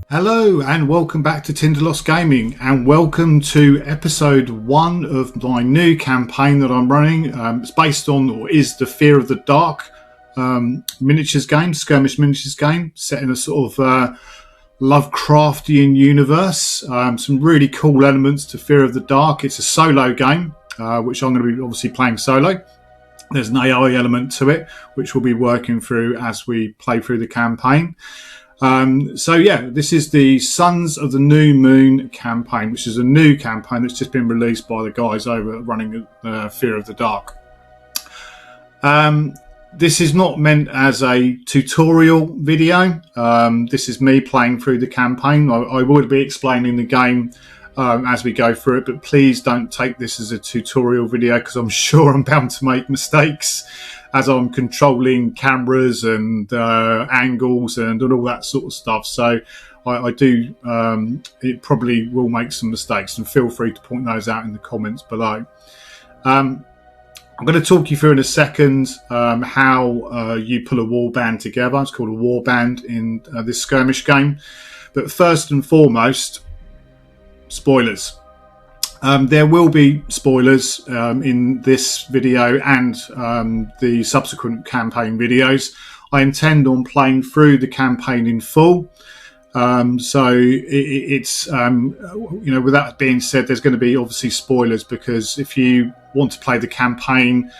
Hello and welcome back to Tindalos Gaming, and welcome to episode 1 of my new campaign that I'm running. It's based on, or is, the Fear of the Dark miniatures game, skirmish miniatures game, set in a sort of Lovecraftian universe. Some really cool elements to Fear of the Dark. It's a solo game, which I'm going to be obviously playing solo. There's an AI element to it, which we'll be working through as we play through the campaign. So yeah, this is the Sons of the New Moon campaign, which is a new campaign that's just been released by the guys over running Fear of the Dark. This is not meant as a tutorial video. This is me playing through the campaign. I will be explaining the game as we go through it, but please don't take this as a tutorial video, because I'm sure I'm bound to make mistakes as I'm controlling cameras and angles and all that sort of stuff. So I do, it probably will make some mistakes, and feel free to point those out in the comments below. I'm going to talk you through in a second how you pull a warband together. It's called a warband in this skirmish game. But first and foremost, spoilers. There will be spoilers in this video and the subsequent campaign videos. I intend on playing through the campaign in full. So it's, you know, with that being said, there's going to be obviously spoilers, because if you want to play the campaign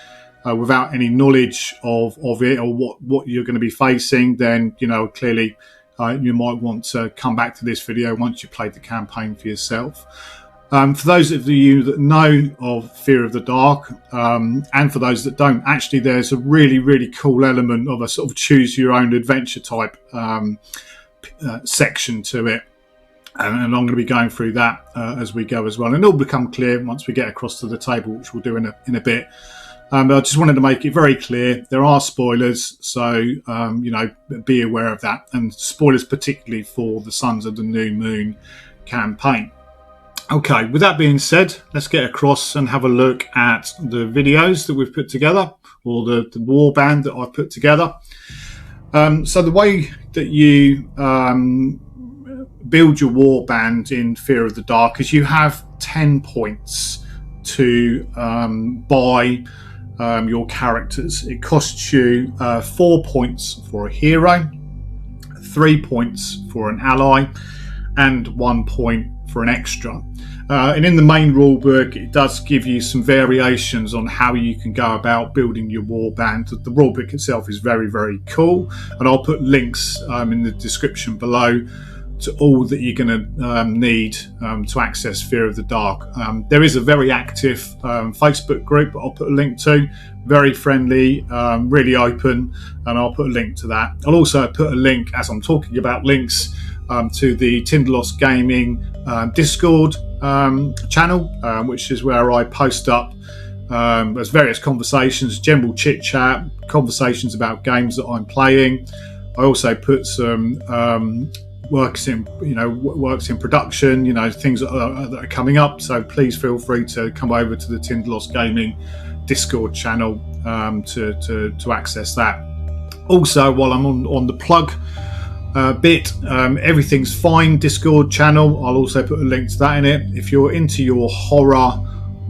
without any knowledge of it, or what you're going to be facing, then, you know, clearly you might want to come back to this video once you've played the campaign for yourself. For those of you that know of Fear of the Dark, and for those that don't, actually there's a really, really cool element of a sort of choose your own adventure type section to it. And I'm going to be going through that as we go as well. And it'll become clear once we get across to the table, which we'll do in a bit. But I just wanted to make it very clear, there are spoilers, so you know, be aware of that. And spoilers particularly for the Sons of the New Moon campaign. Okay, with that being said, let's get across and have a look at the videos that we've put together, or the warband that I've put together. So the way that you build your warband in Fear of the Dark is you have 10 points to buy your characters. It costs you 4 points for a hero, 3 points for an ally, and 1 point for an extra. And in the main rule book, it does give you some variations on how you can go about building your warband. The rule book itself is very, very cool, and I'll put links in the description below to all that you're going to need to access Fear of the Dark. There is a very active Facebook group that I'll put a link to, very friendly, really open, and I'll put a link to that. I'll also put a link, as I'm talking about links, to the Tindalos Gaming Discord channel, which is where I post up there's various conversations, general chit chat, conversations about games that I'm playing. I also put some works in production, you know, things that are coming up. So please feel free to come over to the Tindalos Gaming Discord channel to access that. Also, while I'm on the plug bit, Everything's Fine Discord channel, I'll also put a link to that in it. If you're into your horror,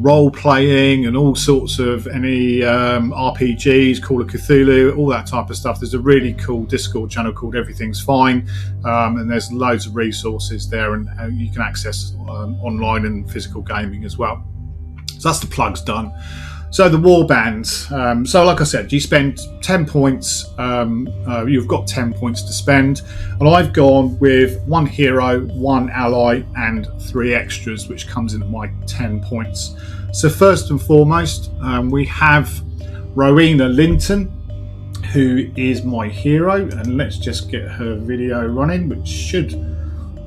role playing, and all sorts of any RPGs, Call of Cthulhu, all that type of stuff, there's a really cool Discord channel called Everything's Fine, and there's loads of resources there, and you can access online and physical gaming as well. So that's the plugs done. So the warbands. So like I said, you spend 10 points. You've got 10 points to spend. And I've gone with 1 hero, 1 ally, and 3 extras, which comes in at my 10 points. So first and foremost, we have Rowena Linton, who is my hero. And let's just get her video running, which should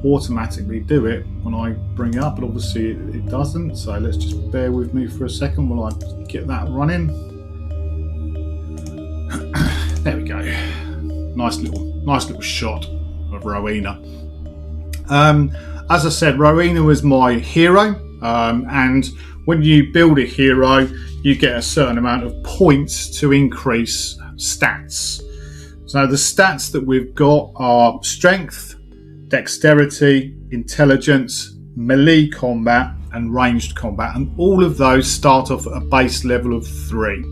automatically do it when I bring it up, but obviously it doesn't, so let's just bear with me for a second while I get that running. There we go. Nice little shot of Rowena. As I said, Rowena was my hero, and when you build a hero, you get a certain amount of points to increase stats. So the stats that we've got are strength, dexterity, intelligence, melee combat and ranged combat, and all of those start off at a base level of 3.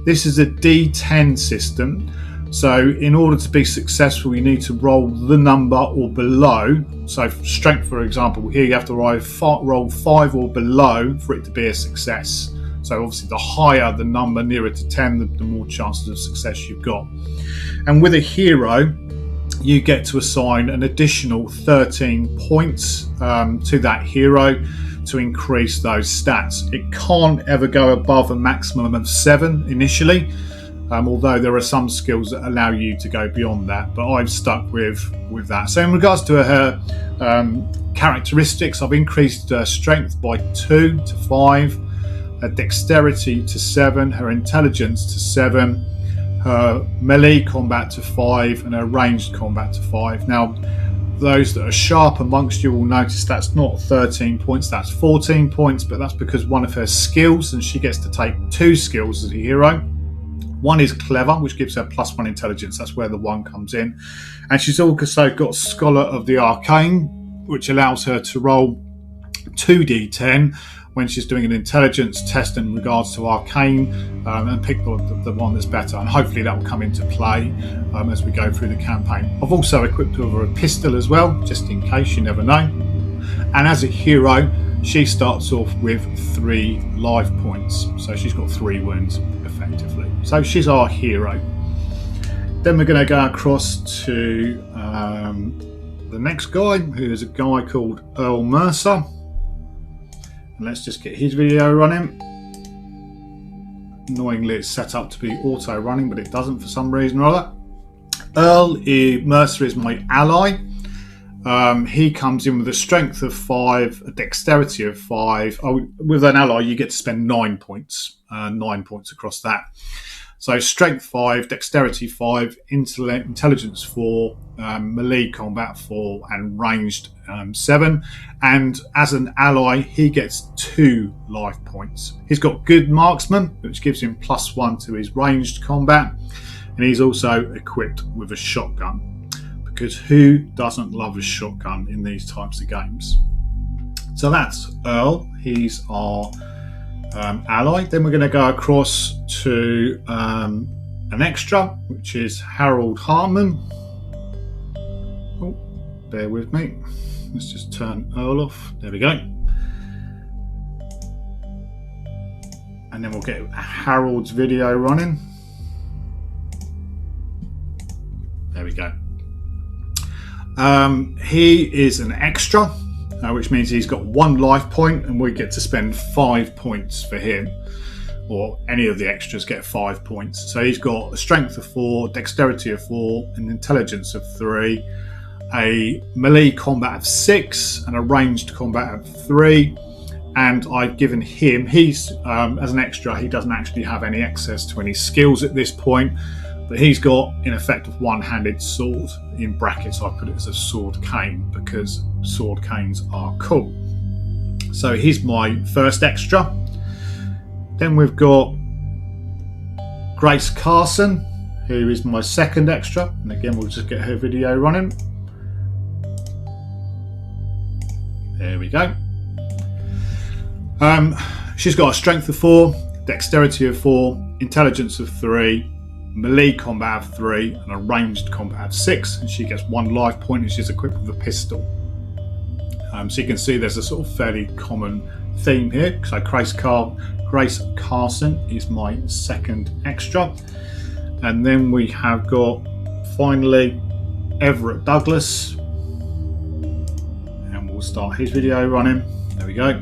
This is a D10 system, so in order to be successful you need to roll the number or below. So strength, for example, here you have to roll 5 or below for it to be a success. So obviously the higher the number, nearer to 10, the more chances of success you've got. And with a hero, you get to assign an additional 13 points to that hero to increase those stats. It can't ever go above a maximum of 7 initially, although there are some skills that allow you to go beyond that, but I've stuck with that. So in regards to her characteristics, I've increased her strength by 2 to 5, her dexterity to 7, her intelligence to 7, her melee combat to 5, and her ranged combat to 5. Now, those that are sharp amongst you will notice that's not 13 points, that's 14 points, but that's because one of her skills, and she gets to take 2 skills as a hero. One is clever, which gives her +1 intelligence, that's where the 1 comes in. And she's also got Scholar of the Arcane, which allows her to roll 2d10 when she's doing an intelligence test in regards to arcane, and pick the one that's better, and hopefully that will come into play as we go through the campaign. I've also equipped her a pistol as well, just in case, you never know. And as a hero, she starts off with 3 life points, so she's got 3 wounds effectively. So she's our hero. Then we're going to go across to the next guy, who is a guy called Earl Mercer. And let's just get his video running. Annoyingly, it's set up to be auto running, but it doesn't for some reason or other. Mercer is my ally. He comes in with a strength of 5, a dexterity of 5. With an ally, you get to spend 9 points. 9 points across that. So strength 5, dexterity 5, intelligence 4, melee combat 4, and ranged 7. And as an ally, he gets 2 life points. He's got good marksman, which gives him +1 to his ranged combat. And he's also equipped with a shotgun, because who doesn't love a shotgun in these types of games? So that's Earl. He's our ally. Then we're going to go across to an extra, which is Harold Hartman. Oh, bear with me. Let's just turn Earl off. There we go. And then we'll get Harold's video running. There we go. He is an extra, which means he's got 1 life point, and we get to spend 5 points for him, or any of the extras get 5 points. So he's got a strength of 4, dexterity of 4, an intelligence of 3, a melee combat of 6, and a ranged combat of 3. And I've given him, he's as an extra, he doesn't actually have any access to any skills at this point, but he's got in effect a one-handed sword. In brackets I put it as a sword cane, because sword canes are cool. So he's my first extra. Then we've got Grace Carson, who is my second extra, and again we'll just get her video running. There we go. She's got a strength of 4, dexterity of 4, intelligence of 3, melee combat of 3, and a ranged combat of 6, and she gets 1 life point, and she's equipped with a pistol. So you can see there's a sort of fairly common theme here. So Grace Carson is my second extra. And then we have got, finally, Everett Douglas. And we'll start his video running. There we go.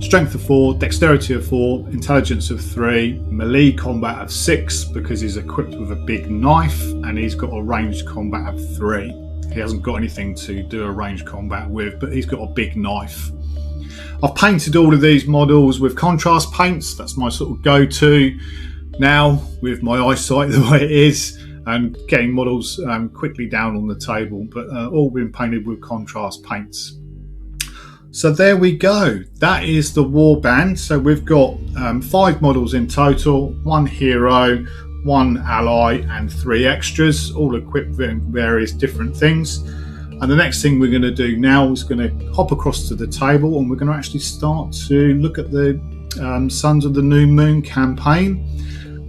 Strength of 4, dexterity of 4, intelligence of 3, melee combat of 6, because he's equipped with a big knife, and he's got a ranged combat of 3. He hasn't got anything to do a ranged combat with, but he's got a big knife. I've painted all of these models with contrast paints. That's my sort of go-to now, with my eyesight the way it is, and getting models quickly down on the table, but all been painted with contrast paints. So there we go. That is the Warband. So we've got 5 models in total, 1 hero, 1 ally and 3 extras, all equipped with various different things. And the next thing we're going to do now is going to hop across to the table, and we're going to actually start to look at the Sons of the New Moon campaign,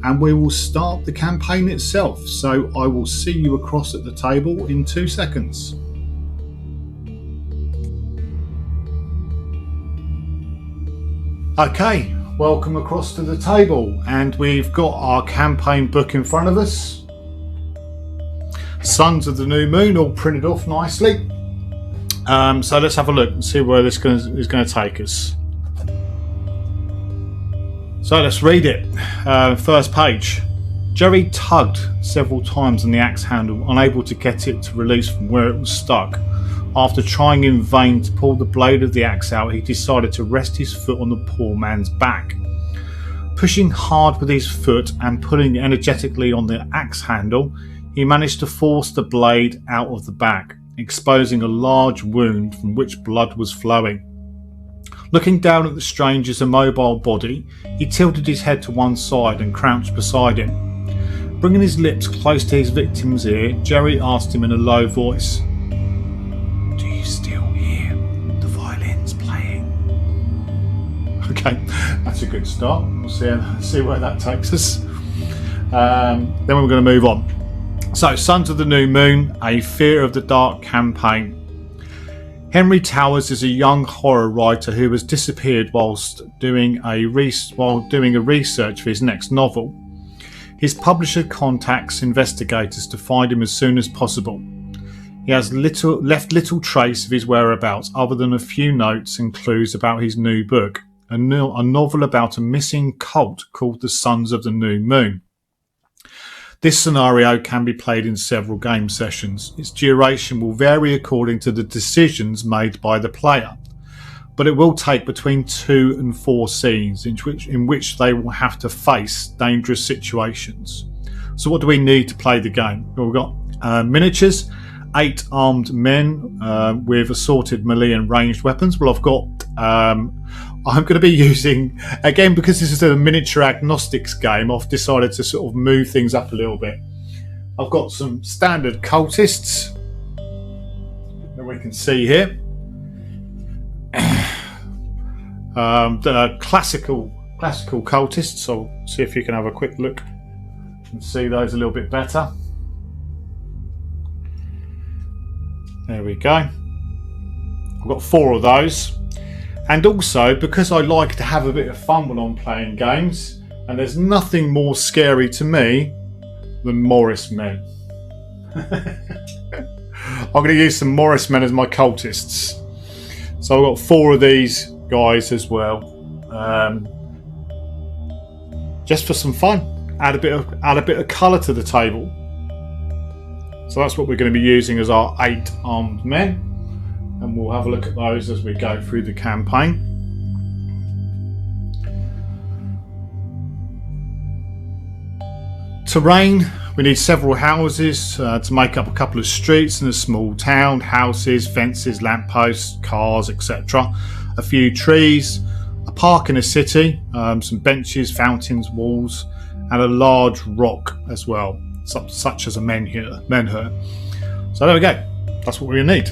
and we will start the campaign itself. So I will see you across at the table in 2 seconds. Okay, welcome across to the table, and we've got our campaign book in front of us. Sons of the New Moon all printed off nicely. So let's have a look and see where this is going to take us. So let's read it. First page. Jerry tugged several times on the axe handle, unable to get it to release from where it was stuck. After trying in vain to pull the blade of the axe out, he decided to rest his foot on the poor man's back. Pushing hard with his foot and pulling energetically on the axe handle, he managed to force the blade out of the back, exposing a large wound from which blood was flowing. Looking down at the stranger's immobile body, he tilted his head to one side and crouched beside him. Bringing his lips close to his victim's ear, Jerry asked him in a low voice, "Do you still hear the violins playing?" Okay, that's a good start. We'll see where that takes us. Then we're going to move on. So, Sons of the New Moon, a Fear of the Dark campaign. Henry Towers is a young horror writer who has disappeared whilst doing a research for his next novel. His publisher contacts investigators to find him as soon as possible. He has left little trace of his whereabouts other than a few notes and clues about his new book, a novel about a missing cult called the Sons of the New Moon. This scenario can be played in several game sessions. Its duration will vary according to the decisions made by the player, but it will take between 2 and 4 scenes in which they will have to face dangerous situations. So what do we need to play the game? Well, we've got miniatures, 8 armed men with assorted melee and ranged weapons. Well, I've got I'm going to be using, again, because this is a miniature agnostics game, I've decided to sort of move things up a little bit. I've got some standard cultists that we can see here. The classical cultists, so see if you can have a quick look and see those a little bit better. There we go. I've got 4 of those. And also, because I like to have a bit of fun when I'm playing games, and there's nothing more scary to me than Morris men. I'm going to use some Morris men as my cultists. So I've got 4 of these guys as well. Just for some fun. Add a bit of colour to the table. So that's what we're going to be using as our 8 armed men. And we'll have a look at those as we go through the campaign. Terrain, we need several houses to make up a couple of streets in a small town, houses, fences, lampposts, cars, etc. A few trees, a park in a city, some benches, fountains, walls, and a large rock as well, such as a menhir. So there we go, that's what we need.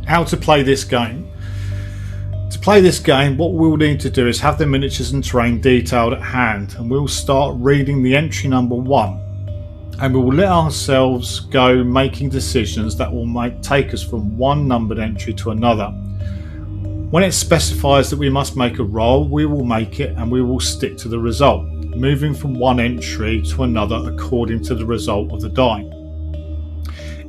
How to play this game. To play this game, what we'll need to do is have the miniatures and terrain detailed at hand, and we'll start reading the entry number 1, and we will let ourselves go making decisions that will take us from one numbered entry to another. When it specifies that we must make a roll, we will make it and we will stick to the result, moving from one entry to another according to the result of the die.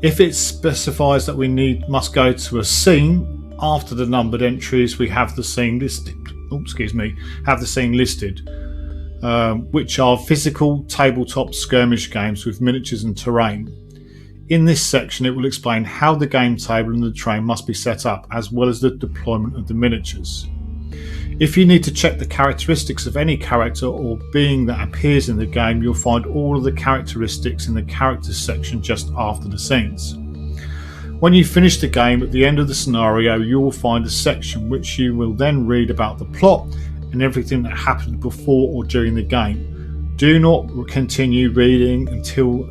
If it specifies that we must go to a scene after the numbered entries, we have the scene listed. Which are physical tabletop skirmish games with miniatures and terrain. In this section, it will explain how the game table and the terrain must be set up, as well as the deployment of the miniatures. If you need to check the characteristics of any character or being that appears in the game, you'll find all of the characteristics in the characters section just after the scenes. When you finish the game, at the end of the scenario, you will find a section which you will then read about the plot and everything that happened before or during the game. Do not continue reading until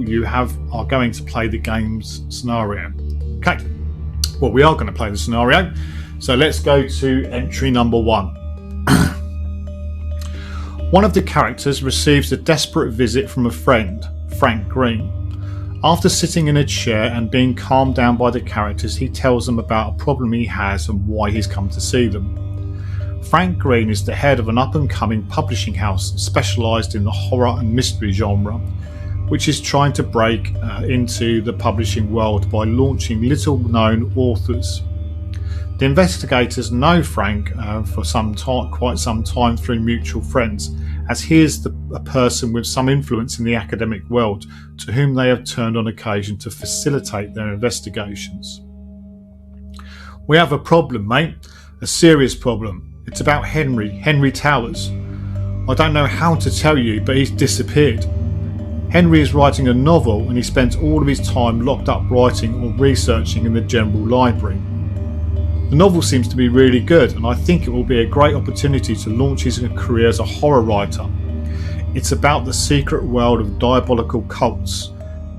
you are going to play the game's scenario. Okay, well, we are going to play the scenario, so let's go to entry number 1. One of the characters receives a desperate visit from a friend, Frank Green. After sitting in a chair and being calmed down by the characters, he tells them about a problem he has and why he's come to see them. Frank Green is the head of an up-and-coming publishing house specialised in the horror and mystery genre, which is trying to break into the publishing world by launching little-known authors. The investigators know Frank for quite some time through mutual friends, as he is a person with some influence in the academic world to whom they have turned on occasion to facilitate their investigations. We have a problem, mate. A serious problem. It's about Henry Towers. I don't know how to tell you, but he's disappeared. Henry is writing a novel and he spends all of his time locked up writing or researching in the general library. The novel seems to be really good, and I think it will be a great opportunity to launch his career as a horror writer. It's about the secret world of diabolical cults,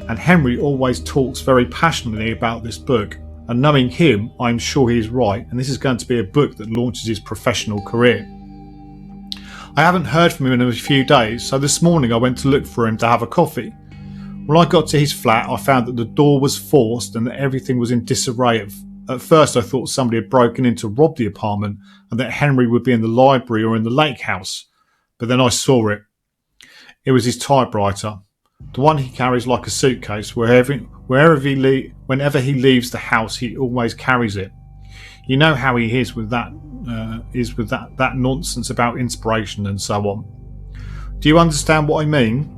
and Henry always talks very passionately about this book, and knowing him, I'm sure he's right, and this is going to be a book that launches his professional career. I haven't heard from him in a few days, so this morning I went to look for him to have a coffee. When I got to his flat, I found that the door was forced and that everything was in disarray. At first I thought somebody had broken in to rob the apartment and that Henry would be in the library or in the lake house. But then I saw it. It was his typewriter, the one he carries like a suitcase whenever he leaves the house. He always carries it. You know how he is with that nonsense about inspiration and so on. Do you understand what I mean?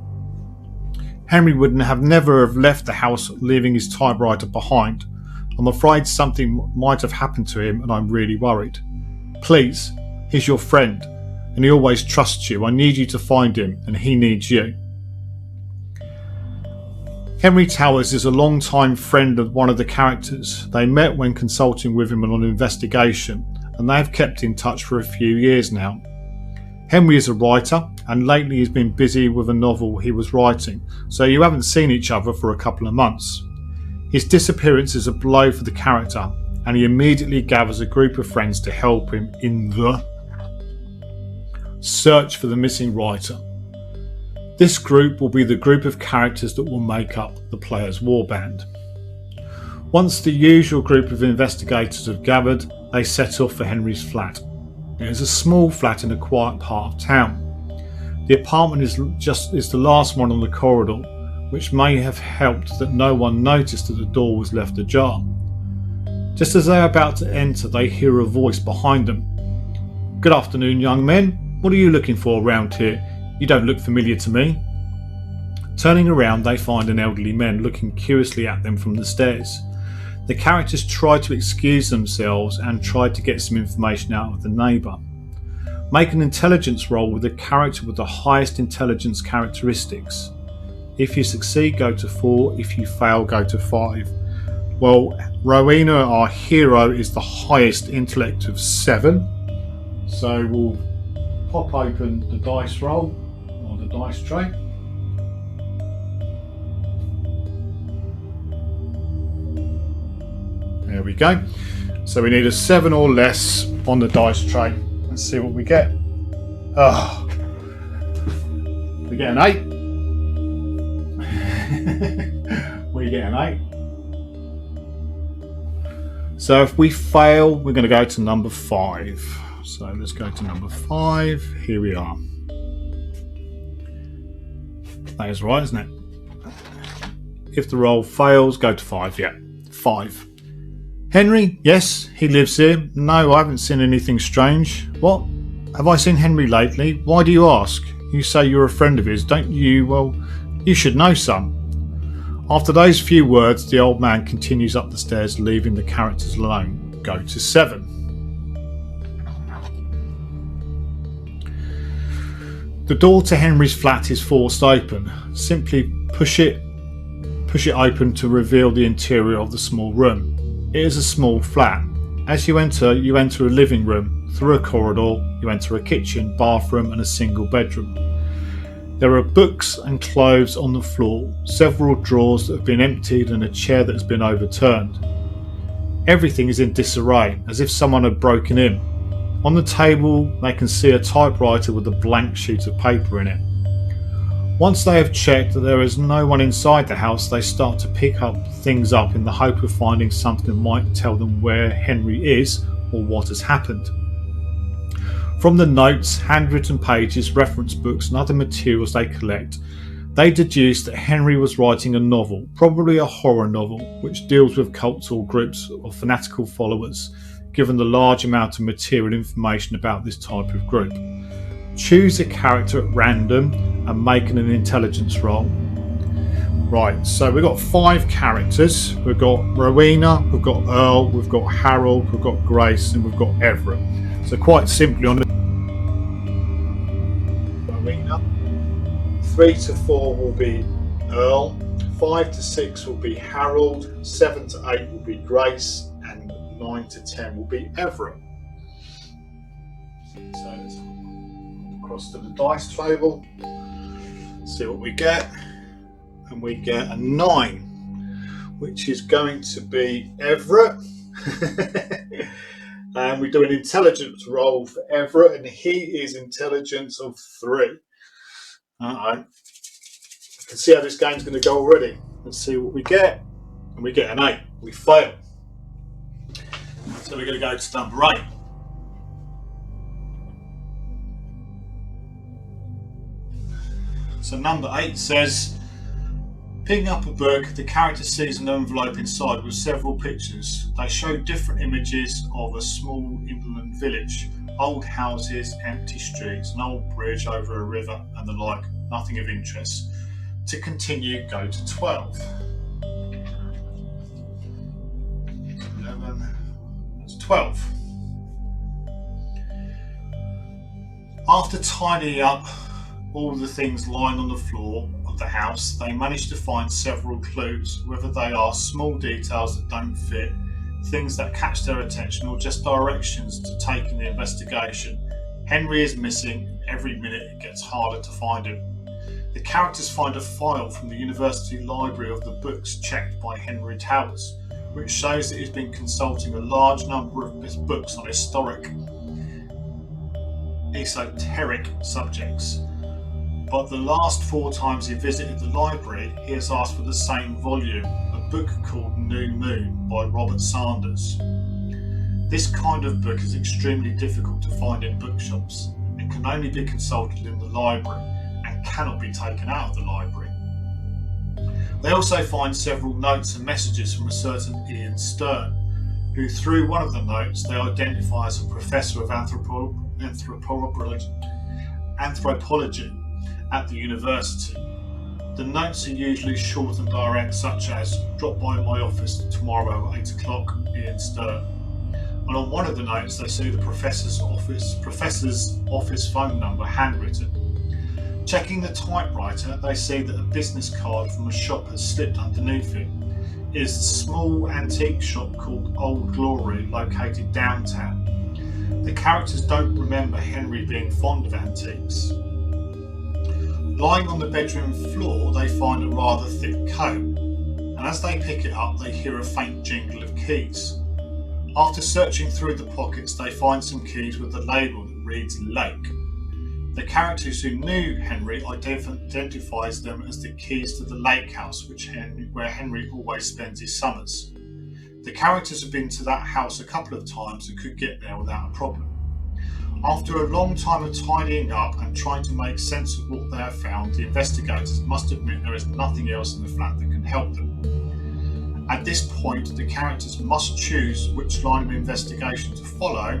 Henry would never have left the house leaving his typewriter behind. I'm afraid something might have happened to him and I'm really worried. Please, he's your friend and he always trusts you. I need you to find him and he needs you. Henry Towers is a long-time friend of one of the characters. They met when consulting with him on an investigation and they have kept in touch for a few years now. Henry is a writer and lately he's been busy with a novel he was writing, so you haven't seen each other for a couple of months. His disappearance is a blow for the character and he immediately gathers a group of friends to help him in the search for the missing writer. This group will be the group of characters that will make up the player's warband. Once the usual group of investigators have gathered, they set off for Henry's flat. It is a small flat in a quiet part of town. The apartment is the last one on the corridor, which may have helped that no one noticed that the door was left ajar. Just as they are about to enter, they hear a voice behind them. "Good afternoon, young men. What are you looking for around here? You don't look familiar to me." Turning around, they find an elderly man looking curiously at them from the stairs. The characters try to excuse themselves and try to get some information out of the neighbour. Make an intelligence roll with a character with the highest intelligence characteristics. If you succeed, go to 4. If you fail, go to 5. Well, Rowena, our hero, is the highest intellect of 7. So we'll pop open the dice roll or the dice tray. There we go. So we need a 7 or less on the dice tray. Let's see what we get. Oh, we get an 8. We get an 8. So if we fail, we're going to go to number 5. So let's go to number 5. Here we are. That is right, isn't it? If the roll fails, go to 5. Yeah, 5. Henry? Yes, he lives here. No, I haven't seen anything strange. What? Have I seen Henry lately? Why do you ask? You say you're a friend of his, don't you? Well, you should know some. After those few words, the old man continues up the stairs, leaving the characters alone. Go to 7. The door to Henry's flat is forced open. Simply push Push it open to reveal the interior of the small room. It is a small flat. As you enter a living room. Through a corridor, you enter a kitchen, bathroom and a single bedroom. There are books and clothes on the floor, several drawers that have been emptied and a chair that has been overturned. Everything is in disarray, as if someone had broken in. On the table, they can see a typewriter with a blank sheet of paper in it. Once they have checked that there is no one inside the house, they start to pick things up in the hope of finding something that might tell them where Henry is or what has happened. From the notes, handwritten pages, reference books and other materials they collect, they deduce that Henry was writing a novel, probably a horror novel, which deals with cults or groups of fanatical followers, given the large amount of material information about this type of group. Choose a character at random and make an intelligence roll. Right, so we've got 5 characters. We've got Rowena, we've got Earl, we've got Harold, we've got Grace and we've got Everett. So quite simply on the Rowena, 3 to 4 will be Earl, 5 to 6 will be Harold, 7 to 8 will be Grace and 9 to 10 will be Everett. So let's across to the dice table, see what we get, and we get a 9, which is going to be Everett. And we do an intelligence roll for Everett, and he is intelligence of 3. I can see how this game's going to go already. Let's see what we get, and we get an 8. We fail. So we're going to go to number 8. So number 8 says, picking up a book, the character sees an envelope inside with several pictures. They show different images of a small inland village, old houses, empty streets, an old bridge over a river and the like, nothing of interest. To continue, go to 12. 11, that's 12. After tidying up all the things lying on the floor of the house, they manage to find several clues, whether they are small details that don't fit, things that catch their attention, or just directions to take in the investigation. Henry is missing, and every minute it gets harder to find him. The characters find a file from the university library of the books checked by Henry Towers, which shows that he's been consulting a large number of books on esoteric subjects. But the last 4 times he visited the library, he has asked for the same volume, a book called New Moon by Robert Sanders. This kind of book is extremely difficult to find in bookshops and can only be consulted in the library and cannot be taken out of the library. They also find several notes and messages from a certain Ian Stern, who through one of the notes they identify as a professor of anthropology at the university. The notes are usually short and direct, such as, drop by my office tomorrow at 8 o'clock, Ian Stern. And on one of the notes they see the professor's office phone number handwritten. Checking the typewriter, they see that a business card from a shop has slipped underneath it. It is a small antique shop called Old Glory, located downtown. The characters don't remember Henry being fond of antiques. Lying on the bedroom floor, they find a rather thick coat, and as they pick it up, they hear a faint jingle of keys. After searching through the pockets, they find some keys with a label that reads Lake. The characters who knew Henry identifies them as the keys to the lake house, where Henry always spends his summers. The characters have been to that house a couple of times and could get there without a problem. After a long time of tidying up and trying to make sense of what they have found, the investigators must admit there is nothing else in the flat that can help them. At this point, the characters must choose which line of investigation to follow,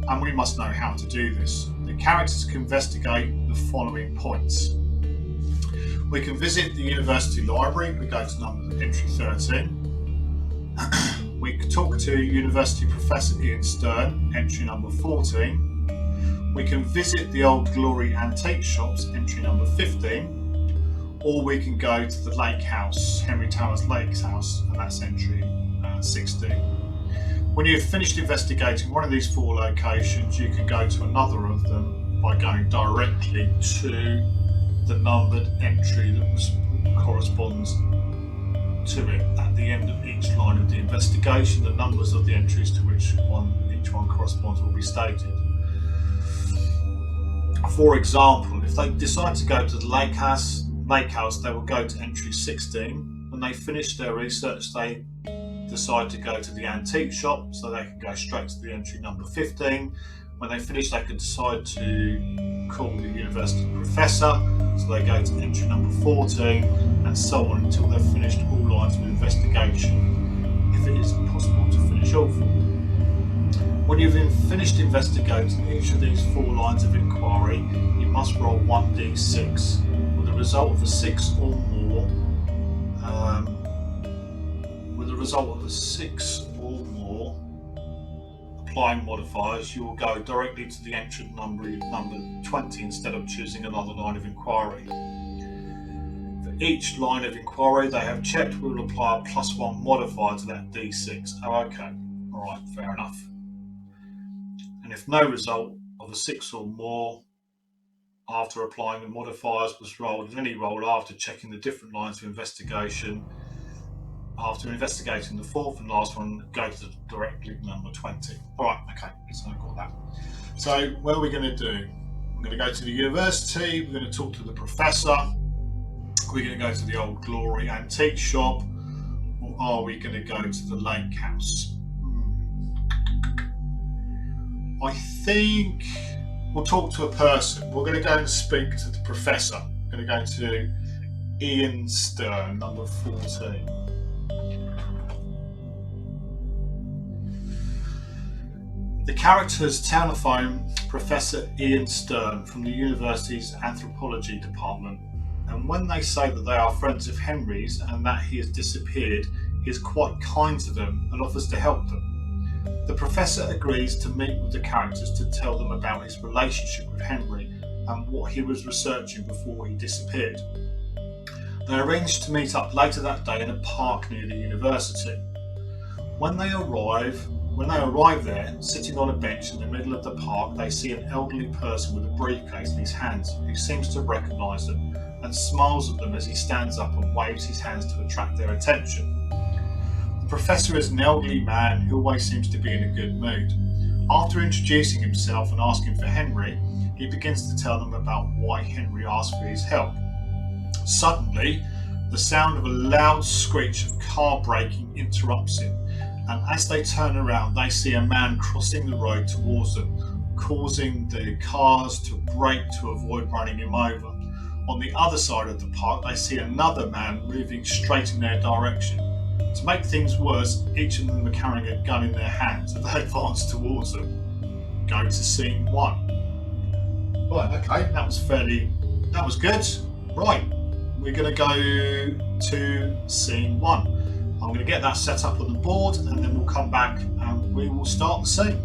and we must know how to do this. The characters can investigate the following points. We can visit the university library. We go to entry 13. We can talk to University Professor Ian Stern, entry number 14. We can visit the Old Glory antique shops, entry number 15. or we can go to the lake house, Henry Towers Lake's house, and that's entry 16. When you've finished investigating one of these 4 locations, you can go to another of them by going directly to the numbered entry that corresponds to it. At the end of each line of the investigation, the numbers of the entries to which each one corresponds will be stated. For example, if they decide to go to the lake house, they will go to entry 16. When they finish their research, they decide to go to the antique shop, so they can go straight to the entry number 15. When they finish, they can decide to call the university professor, so they go to entry number 14, and so on until they've finished all lines of investigation, if it isn't possible to finish all 4. When you've finished investigating each of these 4 lines of inquiry, you must roll 1d6. With the result of a 6 or more, applying modifiers, you will go directly to the entry number 20 instead of choosing another line of inquiry. For each line of inquiry they have checked, we will apply a +1 modifier to that d6. Oh, okay. Alright, fair enough. And if no result of a 6 or more after applying the modifiers was rolled in any roll after checking the different lines of investigation, after investigating the 4th and last one, go to directly number 20. Alright, okay, so I've got that. So what are we going to do? We're going to go to the university, we're going to talk to the professor, we're going to go to the Old Glory antique shop, or are we going to go to the lake house? I think we'll talk to a person. We're going to go and speak to the professor. We're going to go to Ian Stern, number 14. The characters telephone Professor Ian Stern from the university's anthropology department, and when they say that they are friends of Henry's and that he has disappeared, he is quite kind to them and offers to help them. The professor agrees to meet with the characters to tell them about his relationship with Henry and what he was researching before he disappeared. They arrange to meet up later that day in a park near the university. When they arrive there, sitting on a bench in the middle of the park, they see an elderly person with a briefcase in his hands who seems to recognise them and smiles at them as he stands up and waves his hands to attract their attention. The professor is an elderly man who always seems to be in a good mood. After introducing himself and asking for Henry, he begins to tell them about why Henry asked for his help. Suddenly, the sound of a loud screech of car braking interrupts him, and as they turn around, they see a man crossing the road towards them, causing the cars to brake to avoid running him over. On the other side of the park, they see another man moving straight in their direction. To make things worse, each of them are carrying a gun in their hands as they advance towards them. Go to scene 1. Right, okay, that was good. Right, we're going to go to scene 1. I'm going to get that set up on the board and then we'll come back and we will start the scene.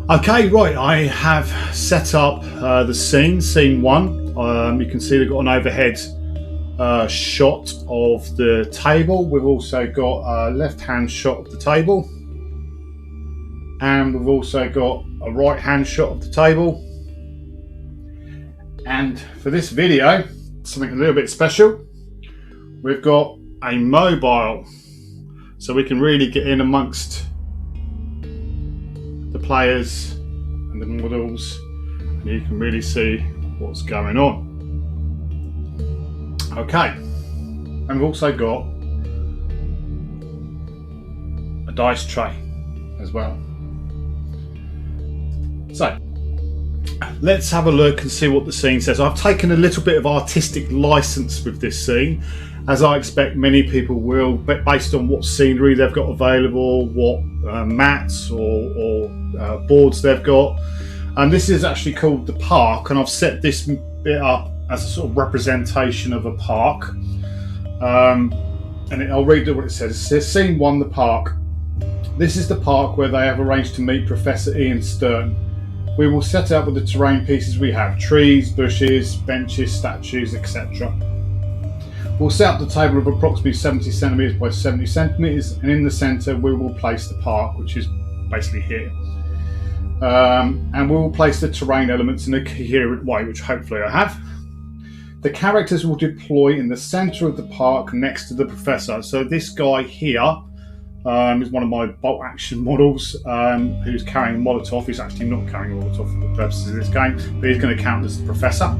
Okay, right, I have set up the scene 1. You can see they've got an overhead shot of the table. We've also got a left-hand shot of the table. And we've also got a right-hand shot of the table. And for this video, something a little bit special, we've got a mobile, so we can really get in amongst the players and the models, and you can really see what's going on. Okay, and we've also got a dice tray as well. So let's have a look and see what the scene says. I've taken a little bit of artistic license with this scene, as I expect many people will, based on what scenery they've got available, what mats or boards they've got. And this is actually called the park, and I've set this bit up as a sort of representation of a park. I'll read what it says. It says, scene 1, the park. This is the park where they have arranged to meet Professor Ian Stern. We will set out with the terrain pieces we have: trees, bushes, benches, statues, etc. We'll set up the table of approximately 70 centimetres by 70 centimetres, and in the centre we will place the park, which is basically here. And we will place the terrain elements in a coherent way, which hopefully I have. The characters will deploy in the centre of the park next to the professor. So this guy here is one of my bolt action models who's carrying a Molotov. He's actually not carrying a Molotov for the purposes of this game, but he's going to count as the professor.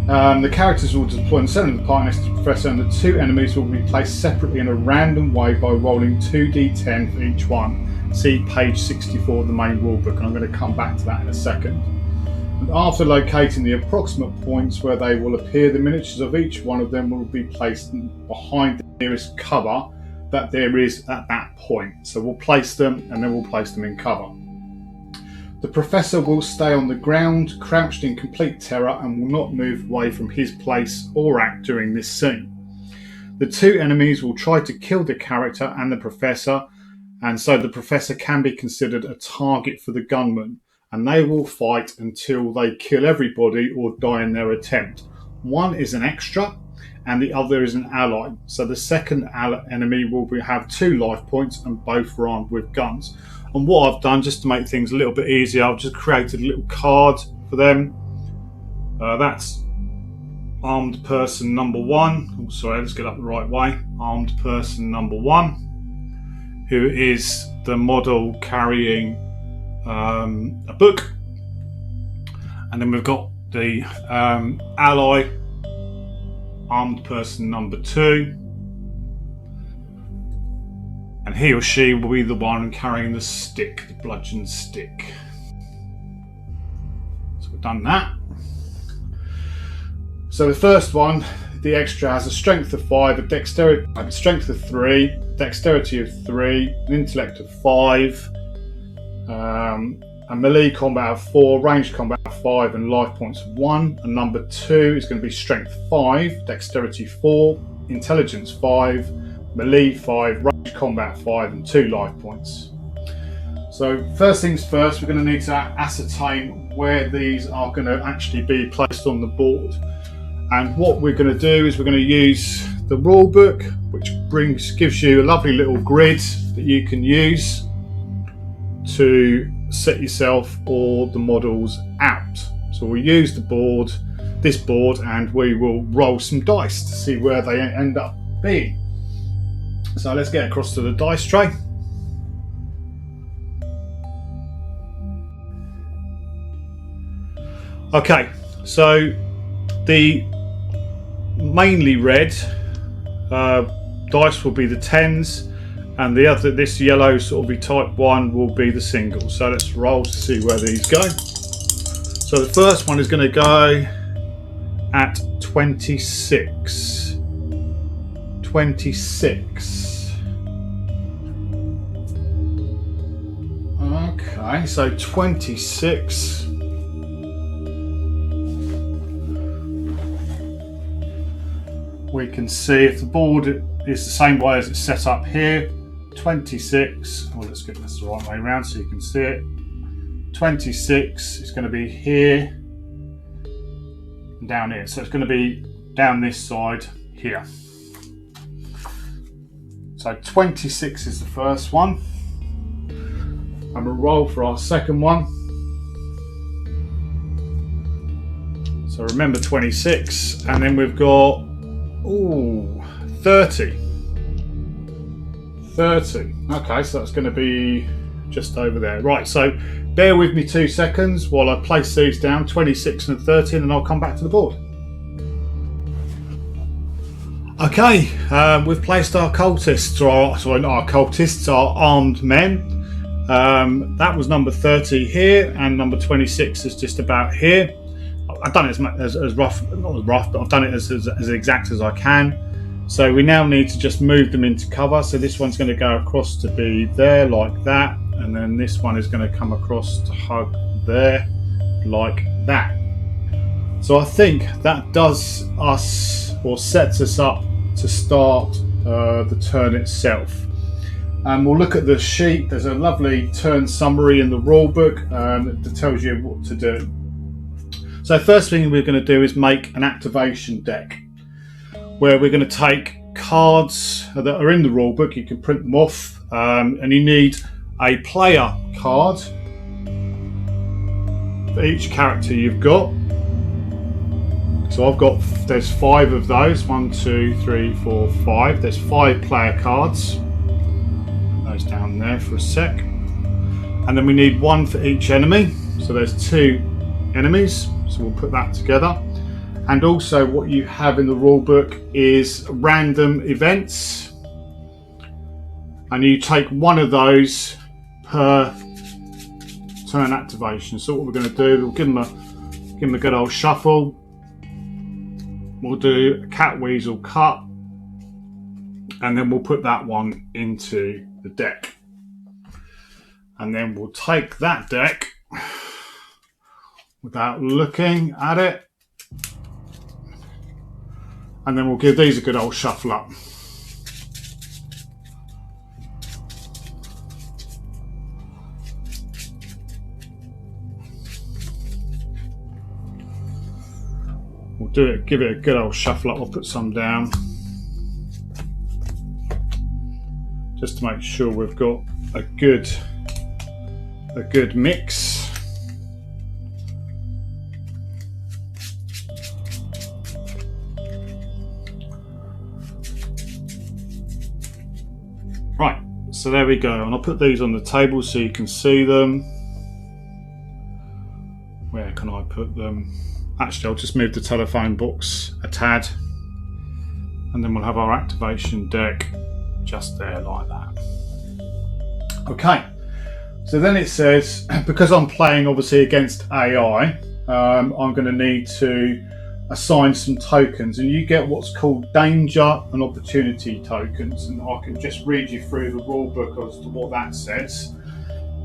The characters will deploy in the centre of the park next to the professor, and the two enemies will be placed separately in a random way by rolling 2d10 for each one. See page 64 of the main rulebook, and I'm going to come back to that in a second. And after locating the approximate points where they will appear, the miniatures of each one of them will be placed behind the nearest cover that there is at that point. So we'll place them, and then we'll place them in cover. The professor will stay on the ground, crouched in complete terror, and will not move away from his place or act during this scene. The two enemies will try to kill the character and the professor, and so the professor can be considered a target for the gunman, and they will fight until they kill everybody or die in their attempt. One is an extra and the other is an ally. So the second enemy will have 2 life points, and both are armed with guns. And what I've done, just to make things a little bit easier, I've just created a little card for them. That's armed person number 1. Oh, sorry, let's get up the right way. Armed person number 1, who is the model carrying a book. And then we've got the ally, armed person number 2. And he or she will be the one carrying the stick, the bludgeon stick. So we've done that. So the first one, the extra, has a strength of 5, a strength of 3, dexterity of 3, an intellect of 5, a melee combat of 4, ranged combat of 5, and life points of 1. And number 2 is going to be strength 5, dexterity 4, intelligence 5, melee 5, ranged combat 5, and 2 life points. So first things first, we're going to need to ascertain where these are going to actually be placed on the board. And what we're going to do is we're going to use the rule book, which gives you a lovely little grid that you can use to set yourself or the models out. So we'll use this board, and we will roll some dice to see where they end up being. So let's get across to the dice tray. Okay, so the mainly red dice will be the 10s, and this yellow sort of be type 1 will be the singles. So let's roll to see where these go. So the first one is going to go at 26. 26. Okay, so 26. We can see if the board is the same way as it's set up here. 26. Well, let's get this the right way around so you can see it. 26 is going to be here and down here. So it's going to be down this side here. So 26 is the first one. I'm going to roll for our second one. So remember 26, and then we've got 30. 30. Okay, so that's going to be just over there. Right, so bear with me 2 seconds while I place these down, 26 and 30, and I'll come back to the board. Okay, we've placed our cultists, our armed men. That was number 30 here, and number 26 is just about here. I've done it as rough, not as rough, but I've done it as exact as I can. So we now need to just move them into cover. So this one's going to go across to be there like that, and then this one is going to come across to hug there like that. So I think that does us, or sets us up to start the turn itself. And we'll look at the sheet. There's a lovely turn summary in the rule book that tells you what to do. So first thing we're going to do is make an activation deck, where we're going to take cards that are in the rule book. You can print them off, and you need a player card for each character you've got. So there's 5 of those. 1, 2, 3, 4, 5. There's 5 player cards. Those down there for a sec. And then we need 1 for each enemy. So there's 2 enemies. So we'll put that together. And also what you have in the rule book is random events. And you take 1 of those per turn activation. So what we're going to do, we'll give them a good old shuffle. We'll do a cat weasel cut, and then we'll put that one into the deck. And then we'll take that deck without looking at it, and then we'll give these a good old shuffle up. We'll give it a good old shuffle up. I'll put some down just to make sure we've got a good mix. Right, so there we go, and I'll put these on the table so you can see them. Where can I put them? Actually, I'll just move the telephone box a tad, and then we'll have our activation deck just there like that. Okay, so then it says, because I'm playing obviously against AI, I'm going to need to assign some tokens, and you get what's called danger and opportunity tokens, and I can just read you through the rule book as to what that says.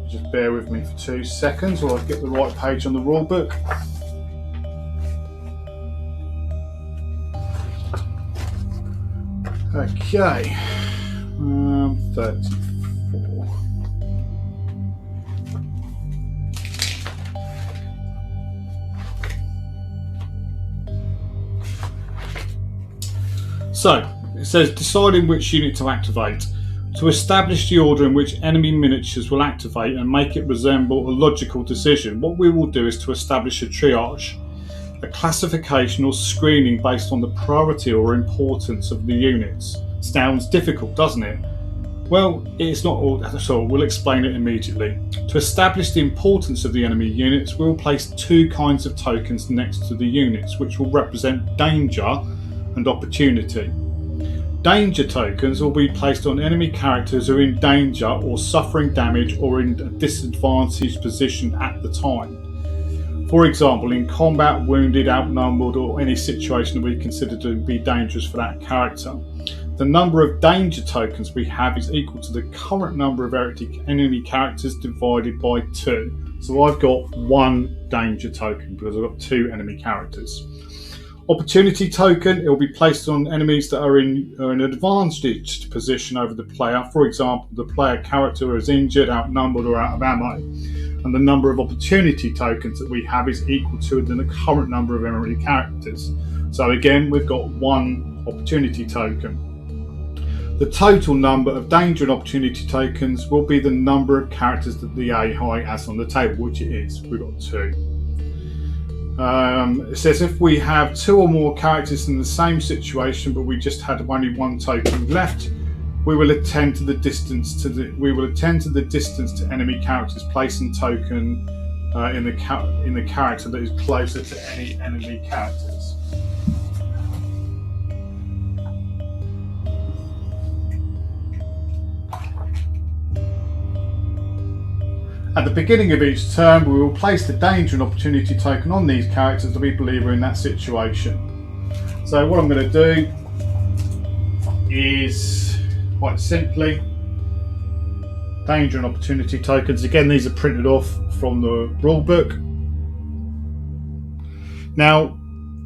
Just bear with me for 2 seconds while I get the right page on the rule book. Okay, 34. So, it says deciding which unit to activate. To establish the order in which enemy miniatures will activate and make it resemble a logical decision, what we will do is to establish a triage, a classification or screening based on the priority or importance of the units. Sounds difficult, doesn't it? Well, it's not all at all. We'll explain it immediately. To establish the importance of the enemy units, we'll place 2 kinds of tokens next to the units, which will represent danger and opportunity. Danger tokens will be placed on enemy characters who are in danger or suffering damage or in a disadvantaged position at the time. For example, in combat, wounded, outnumbered, or any situation that we consider to be dangerous for that character. The number of danger tokens we have is equal to the current number of enemy characters divided by 2. So I've got 1 danger token because I've got 2 enemy characters. Opportunity token, it will be placed on enemies that are in an advantaged position over the player. For example, the player character is injured, outnumbered, or out of ammo. And the number of opportunity tokens that we have is equal to the current number of enemy characters. So again, we've got 1 opportunity token. The total number of danger and opportunity tokens will be the number of characters that the AI has on the table, which it is. We've got 2. It says if we have 2 or more characters in the same situation, but we just had only 1 token left, we will attend to the distance to enemy characters, placing token in the character that is closer to any enemy characters. At the beginning of each turn, we will place the danger and opportunity token on these characters that we believe are in that situation. So what I'm going to do is, quite simply, danger and opportunity tokens. Again, these are printed off from the rule book. Now,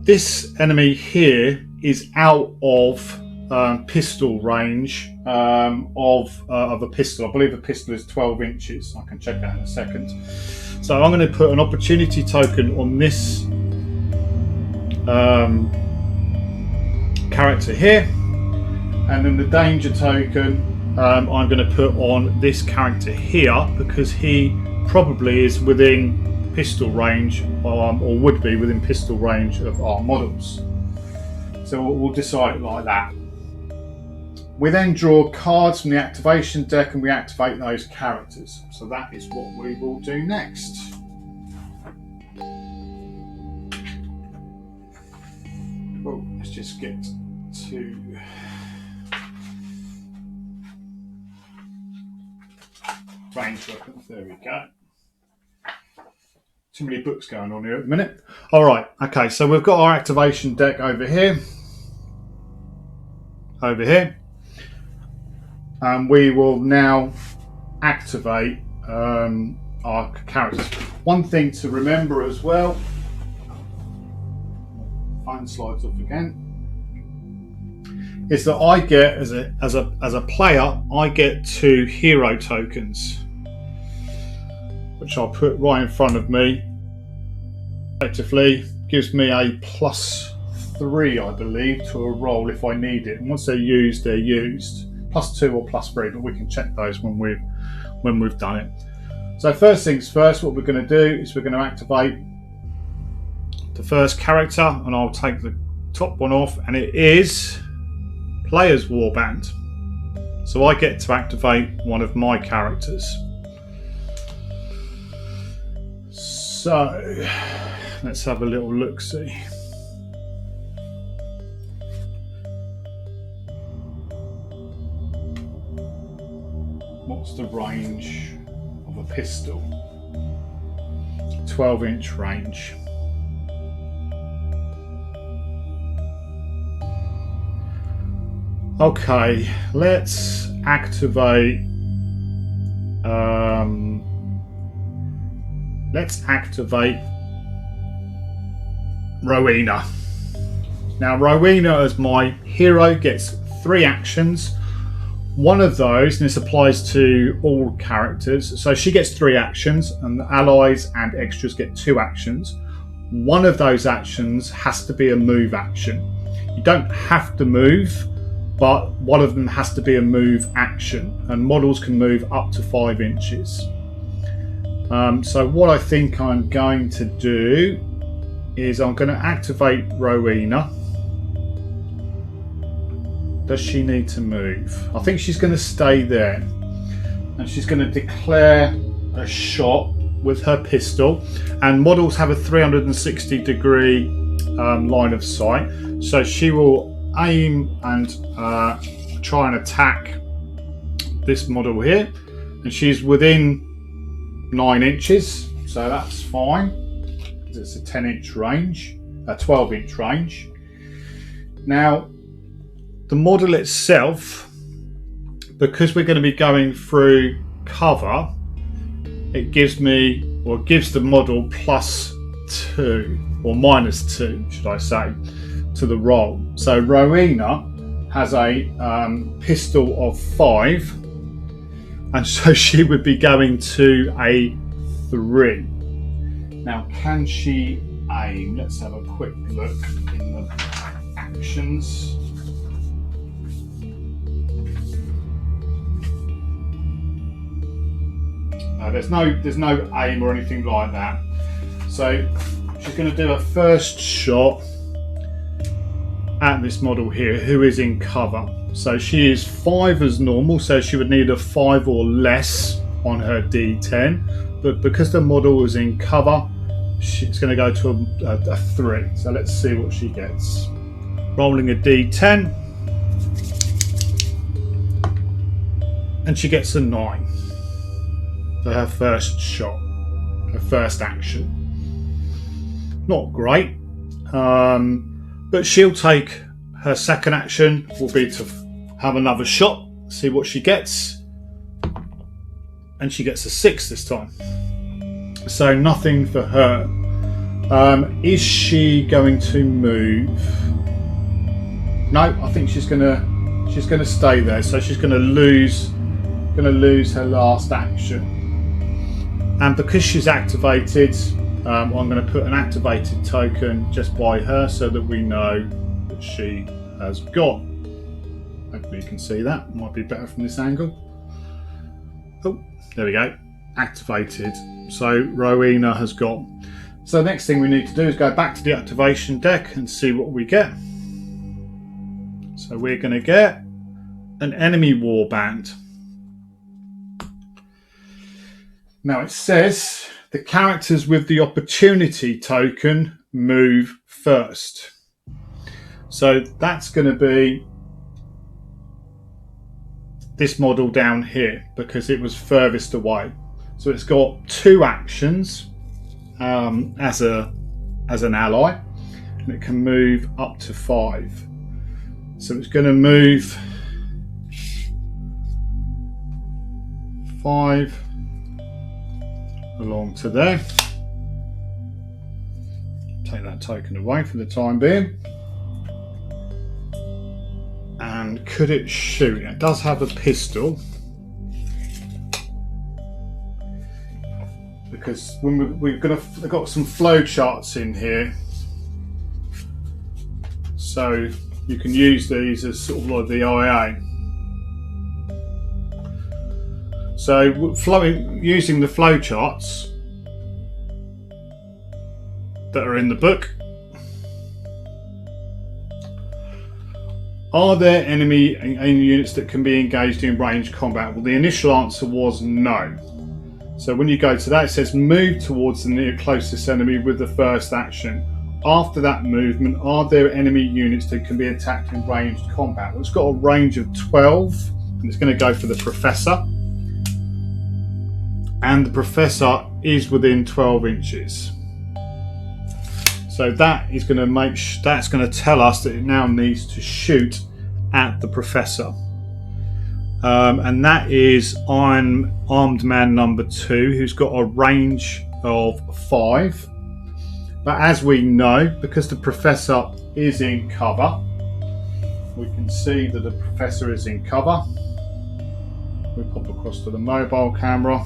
this enemy here is out of pistol range of a pistol. I believe a pistol is 12 inches. I can check that in a second. So I'm going to put an opportunity token on this character here, and then the danger token I'm going to put on this character here, because he probably is within pistol range, or would be within pistol range of our models. So we'll decide it like that. We then draw cards from the activation deck and we activate those characters. So that is what we will do next. Oh, let's just get to range weapons. There we go. Too many books going on here at the minute. All right, okay, so we've got our activation deck over here. And we will now activate our characters. One thing to remember as well, phone slides off again, is that I get as a player, I get 2 hero tokens, which I'll put right in front of me. Effectively gives me a +3, I believe, to a roll if I need it. And once they're used, they're used. +2 or +3, but we can check those when we've done it. So first things first, what we're going to do is we're going to activate the first character, and I'll take the top one off, and it is Player's Warband. So I get to activate one of my characters. So let's have a little look-see. What's the range of a pistol? 12-inch range. Okay, let's activate. Rowena. Now, Rowena as my hero gets 3 actions. One of those, and this applies to all characters, so she gets 3 actions, and the allies and extras get 2 actions. One of those actions has to be a move action. You don't have to move, but one of them has to be a move action, and models can move up to 5 inches. So what I think I'm going to do is I'm going to activate Rowena. Does she need to move? I think she's going to stay there, and she's going to declare a shot with her pistol, and models have a 360-degree line of sight, so she will aim and try and attack this model here, and she's within 9 inches, so that's fine. It's a 10-inch range, a 12-inch range. Now, the model itself, because we're going to be going through cover, it gives me, or gives the model +2 or -2, should I say, to the roll. So Rowena has a pistol of 5, and so she would be going to a 3. Now, can she aim? Let's have a quick look in the actions. No, there's no aim or anything like that. So she's going to do a first shot at this model here, who is in cover. So she is 5 as normal, so she would need a 5 or less on her D10. But because the model is in cover, it's going to go to a 3. So let's see what she gets. Rolling a D10, and she gets a 9 for her first shot, her first action. Not great, but she'll take her second action, will be to have another shot, see what she gets, and she gets a 6 this time. So nothing for her. Is she going to move? No, I think she's going to she's going to stay there, so she's going to lose her last action. And because she's activated, I'm going to put an activated token just by her so that we know that she has gone. Hopefully you can see that. Might be better from this angle. Oh, there we go. Activated. So Rowena has gone. So the next thing we need to do is go back to the activation deck and see what we get. So we're going to get an enemy warband. Now it says the characters with the opportunity token move first. So that's going to be this model down here because it was furthest away. So it's got 2 actions as an ally, and it can move up to 5. So it's going to move 5 along to there. Take that token away for the time being. And could it shoot? It does have a pistol. Because when we've got some flow charts in here. So you can use these as sort of like the IA. So using the flow charts that are in the book. Are there enemy units that can be engaged in ranged combat? Well, the initial answer was no. So when you go to that, it says move towards the near closest enemy with the first action. After that movement, are there enemy units that can be attacked in ranged combat? Well, it's got a range of 12, and it's going to go for the Professor. And the Professor is within 12 inches. So that is going to that's going to tell us that it now needs to shoot at the Professor. And that is armed man number 2, who's got a range of 5. But as we know, because the Professor is in cover, we can see that the Professor is in cover. We pop across to the mobile camera.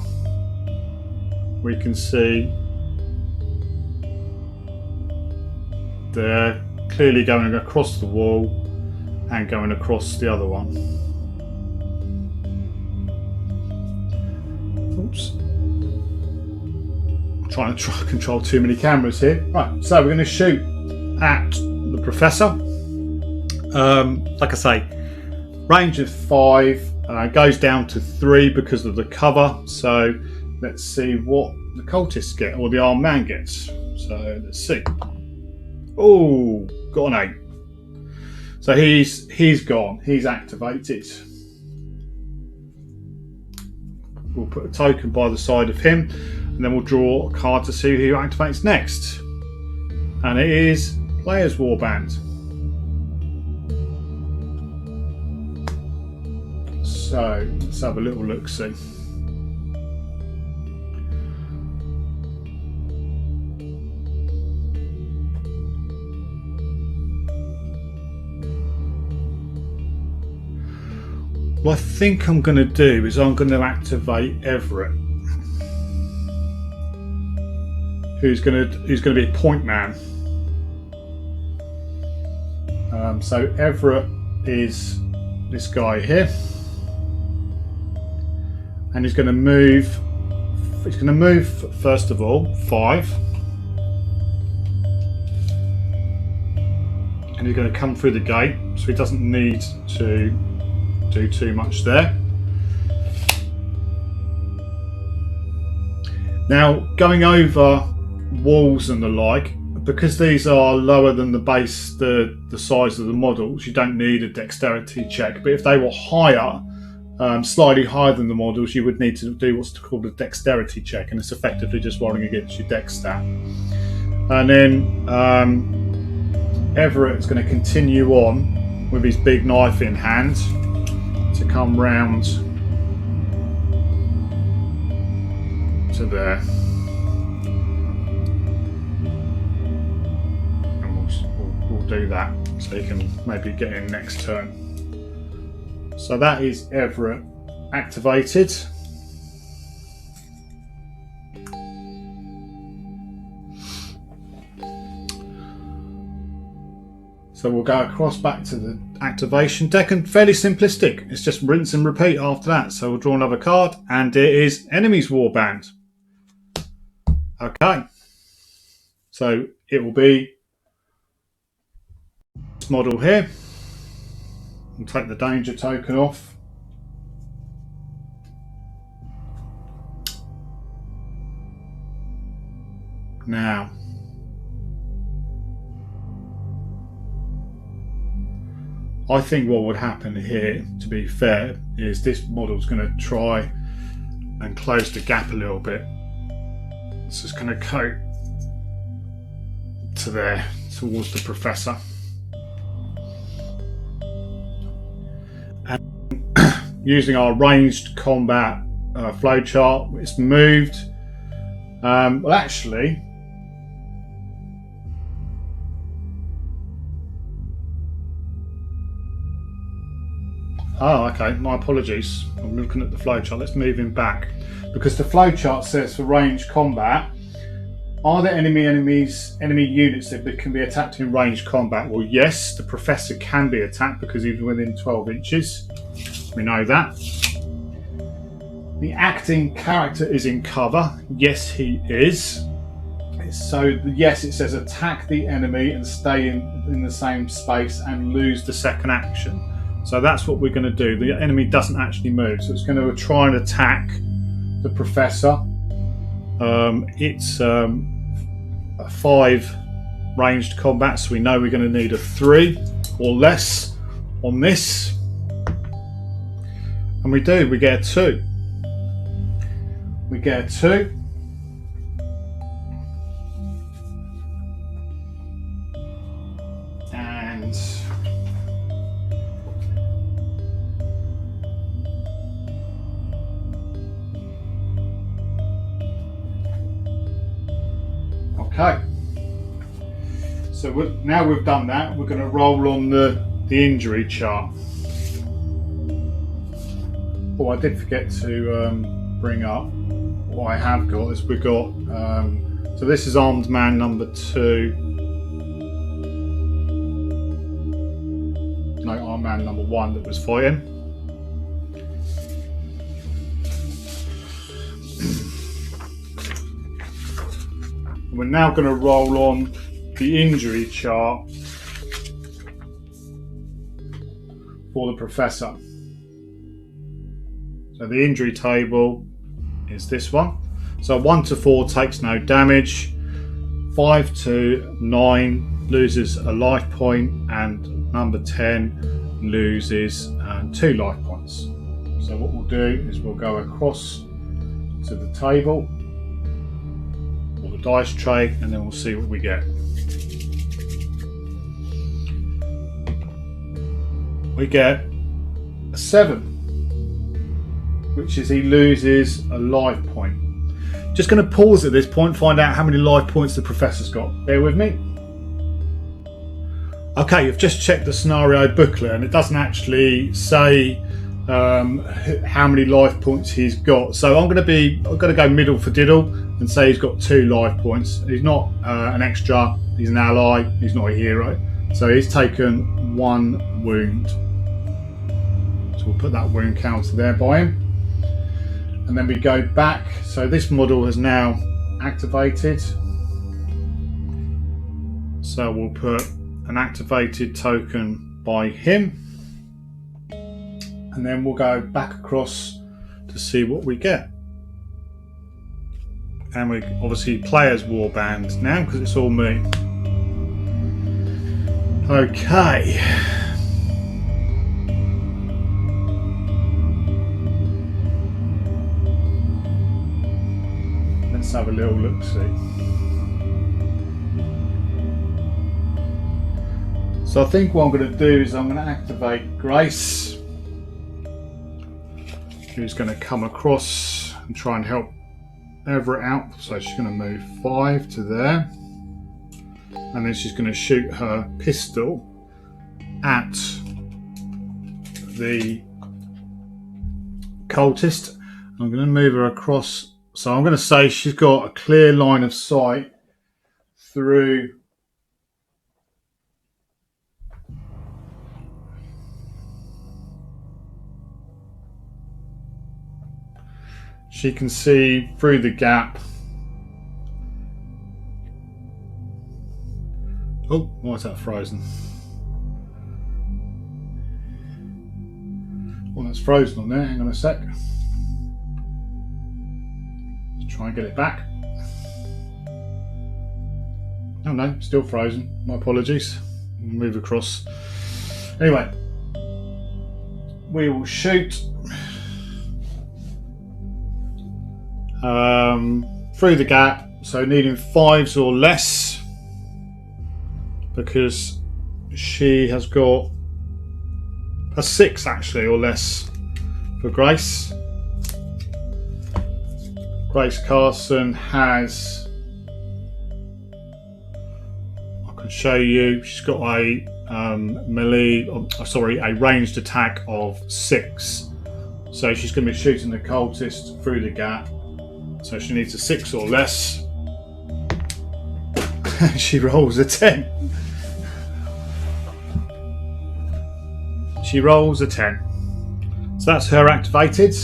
We can see they're clearly going across the wall and going across the other one. Oops. I'm trying to control too many cameras here. Right, so we're going to shoot at the Professor. Like I say, range of 5, goes down to 3 because of the cover. So let's see what the cultists get, or the armed man gets. So let's see. Oh, got an 8. So he's gone. He's activated. We'll put a token by the side of him, and then we'll draw a card to see who activates next. And it is Player's Warband. So let's have a little look-see. What I think I'm going to do is I'm going to activate Everett, who's going to be a point man. So Everett is this guy here, and he's going to move. He's going to move first of all 5, and he's going to come through the gate, so he doesn't need to do too much there. Now, going over walls and the like, because these are lower than the base, the size of the models, you don't need a dexterity check. But if they were higher, slightly higher than the models, you would need to do what's called a dexterity check, and it's effectively just rolling against your dex stat. And then Everett is going to continue on with his big knife in hand to come round to there, and we'll do that so you can maybe get in next turn. So that is Everett activated. So we'll go across back to the activation deck, and fairly simplistic. It's just rinse and repeat after that. So we'll draw another card, and it is Enemies Warband. Okay. So it will be this model here. We'll take the danger token off. Now, I think what would happen here, to be fair, is this model's going to try and close the gap a little bit. So it's going to go to there, towards the Professor. And using our ranged combat flowchart, it's moved. Well, actually, oh, okay, my apologies. I'm looking at the flowchart. Let's move him back. Because the flowchart says for ranged combat, are there enemy units that can be attacked in ranged combat? Well, yes, the Professor can be attacked because he's within 12 inches. We know that. The acting character is in cover. Yes, he is. So, yes, it says attack the enemy and stay in the same space and lose the second action. So that's what we're going to do. The enemy doesn't actually move, so it's going to try and attack the Professor. It's a 5 ranged combat, so we know we're going to need a 3 or less on this. And we do, we get a 2. We get a 2. And okay, so now we've done that, we're going to roll on the injury chart. Oh, I did forget to bring up what I have got. Is we've got so this is armed man number 2. No, armed man number 1 that was fighting. We're now going to roll on the injury chart for the Professor. So the injury table is this one. So 1 to 4 takes no damage, 5 to 9 loses a life point, and number 10 loses 2 life points. So what we'll do is we'll go across to the table, or the dice tray, and then we'll see what we get. We get a 7, which is he loses a life point. Just going to pause at this point, find out how many life points the Professor's got. Bear with me. Okay, you've just checked the scenario booklet, and it doesn't actually say how many life points he's got. So I'm going to go middle for diddle and say he's got 2 life points. He's not an extra. He's an ally. He's not a hero. So he's taken 1 wound. So we'll put that wound counter there by him. And then we go back. So this model has now activated. So we'll put an activated token by him. And then we'll go back across to see what we get. And we obviously play as Warband now because it's all me. Okay. Let's have a little look-see. So I think what I'm going to do is I'm going to activate Grace, who's going to come across and try and help Everett out. So she's going to move 5 to there, and then she's going to shoot her pistol at the cultist. I'm going to move her across. So I'm going to say she's got a clear line of sight through. She can see through the gap. Oh, why is that frozen? Well, that's frozen on there. Hang on a sec. Let's try and get it back. Oh no, still frozen. My apologies. We'll move across. Anyway, we will shoot through the gap. So needing 5s or less, because she has got a 6 actually or less for Grace. Grace Carson has, I can show you, she's got a melee, a ranged attack of 6. So she's going to be shooting the cultist through the gap. So she needs a 6 or less. She rolls a 10. She rolls a 10. So that's her activated.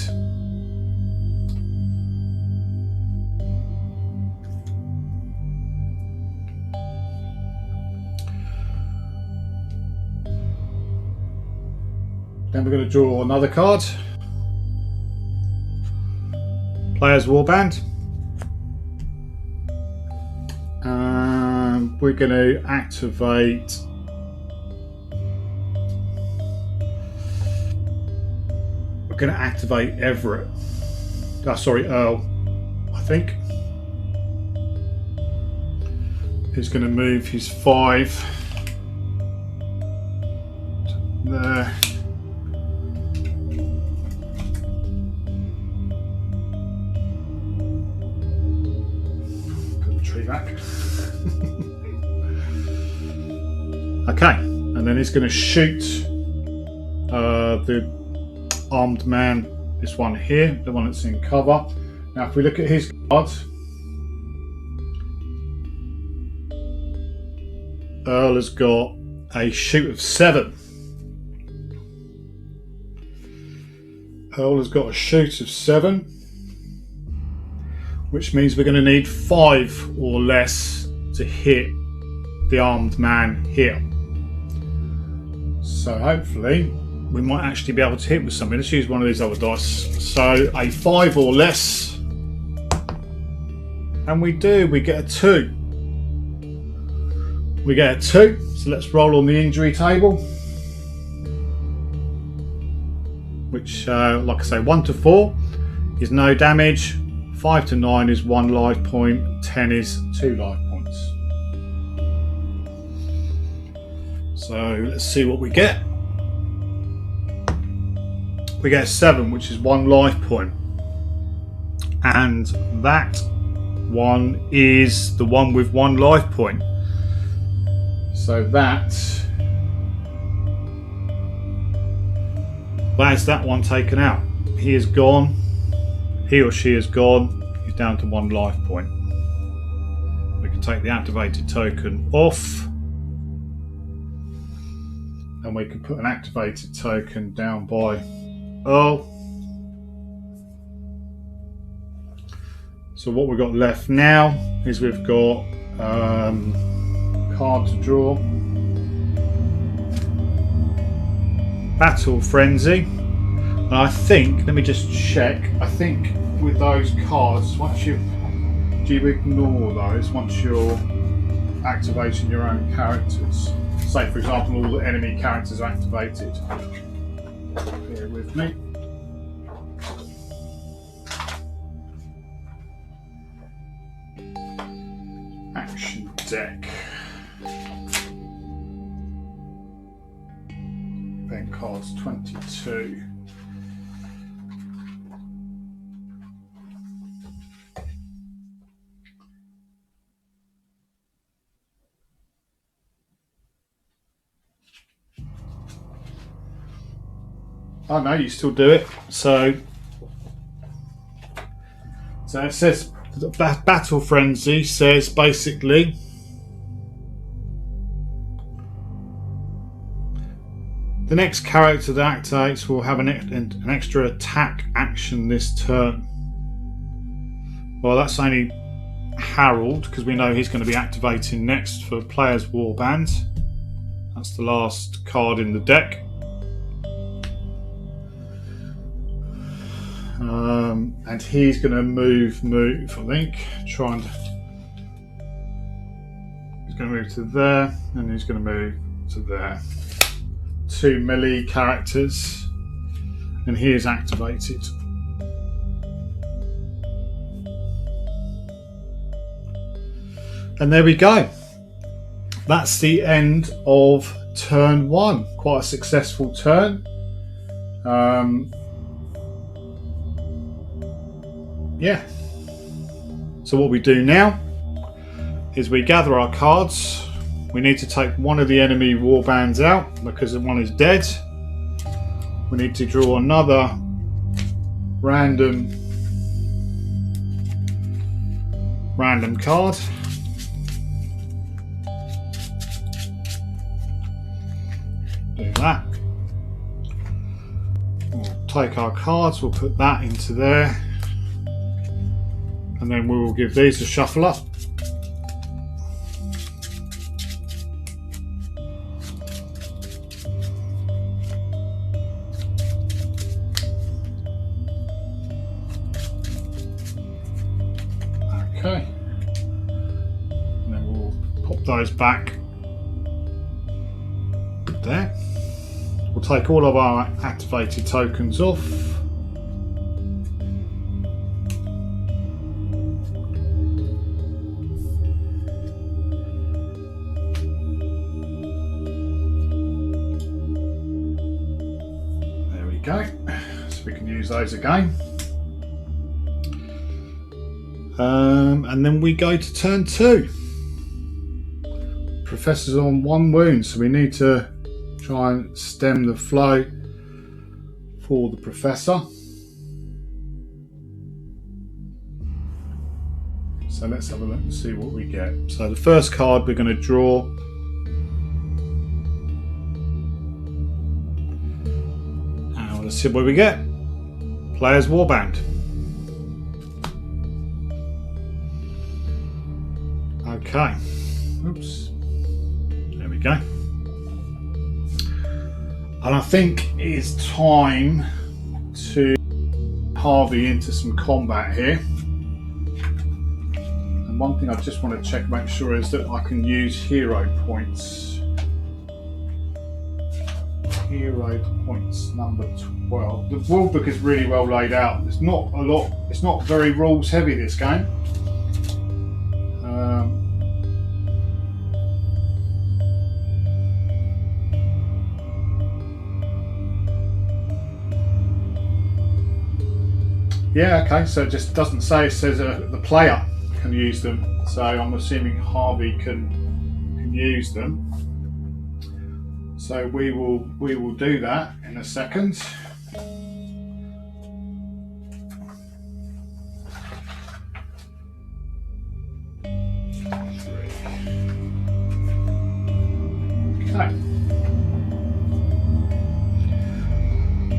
Then we're going to draw another card. Player's Warband. We're going to activate. We're going to activate Everett. Earl, I think. He's going to move his 5 there. Put the tree back. Okay, and then he's going to shoot the armed man, this one here, the one that's in cover. Now if we look at his card, Earl has got a shoot of 7. Earl has got a shoot of 7, which means we're going to need 5 or less to hit the armed man here. So hopefully we might actually be able to hit with something. Let's use one of these other dice. So a 5 or less, and we do. We get a 2. We get a 2. So let's roll on the injury table, which, like I say, 1 to 4 is no damage. 5 to 9 is 1 life point. 10 is 2 life points. So let's see what we get. We get a 7, which is 1 life point, and that one is the one with 1 life point. So that's that one taken out. He is gone. He or she is gone. He's down to 1 life point. We can take the activated token off, and we can put an activated token down by Earl. So what we've got left now is we've got card to draw. Battle Frenzy. And I think, let me just check, I think with those cards, do you ignore those once you're activating your own characters? Say for example all the enemy characters are activated. Bear with me. Action deck. Event cards 22. I know you still do it, so So it says Battle Frenzy says basically the next character that activates will have an extra attack action this turn. Well, that's only Harold, because we know he's going to be activating next for Player's Warband. That's the last card in the deck. And he's going to move, I think. He's going to move to there, and he's going to move to there. 2 melee characters, and he is activated. And there we go. That's the end of turn 1. Quite a successful turn. Yeah. So what we do now is we gather our cards. We need to take one of the enemy warbands out because one is dead. We need to draw another random card. Do that. We'll take our cards, we'll put that into there, and then we will give these a shuffle up. Okay, and then we'll pop those back there. We'll take all of our activated tokens off. There we go. So we can use those again. And then we go to turn 2. Professor's on 1 wound, so we need to try and stem the flow for the Professor. So let's have a look and see what we get. So the first card we're going to draw and let's see what we get. Player's Warband. Okay, oops, there we go. And I think it's time to Harvey into some combat here. And one thing I just want to check, make sure, is that I can use hero points. Hero points number 12. The rulebook is really well laid out. There's not a lot, it's not very rules heavy, this game. Yeah, okay, so it just doesn't say, it says the player can use them. So I'm assuming Harvey can use them. So we will do that in a second. Okay.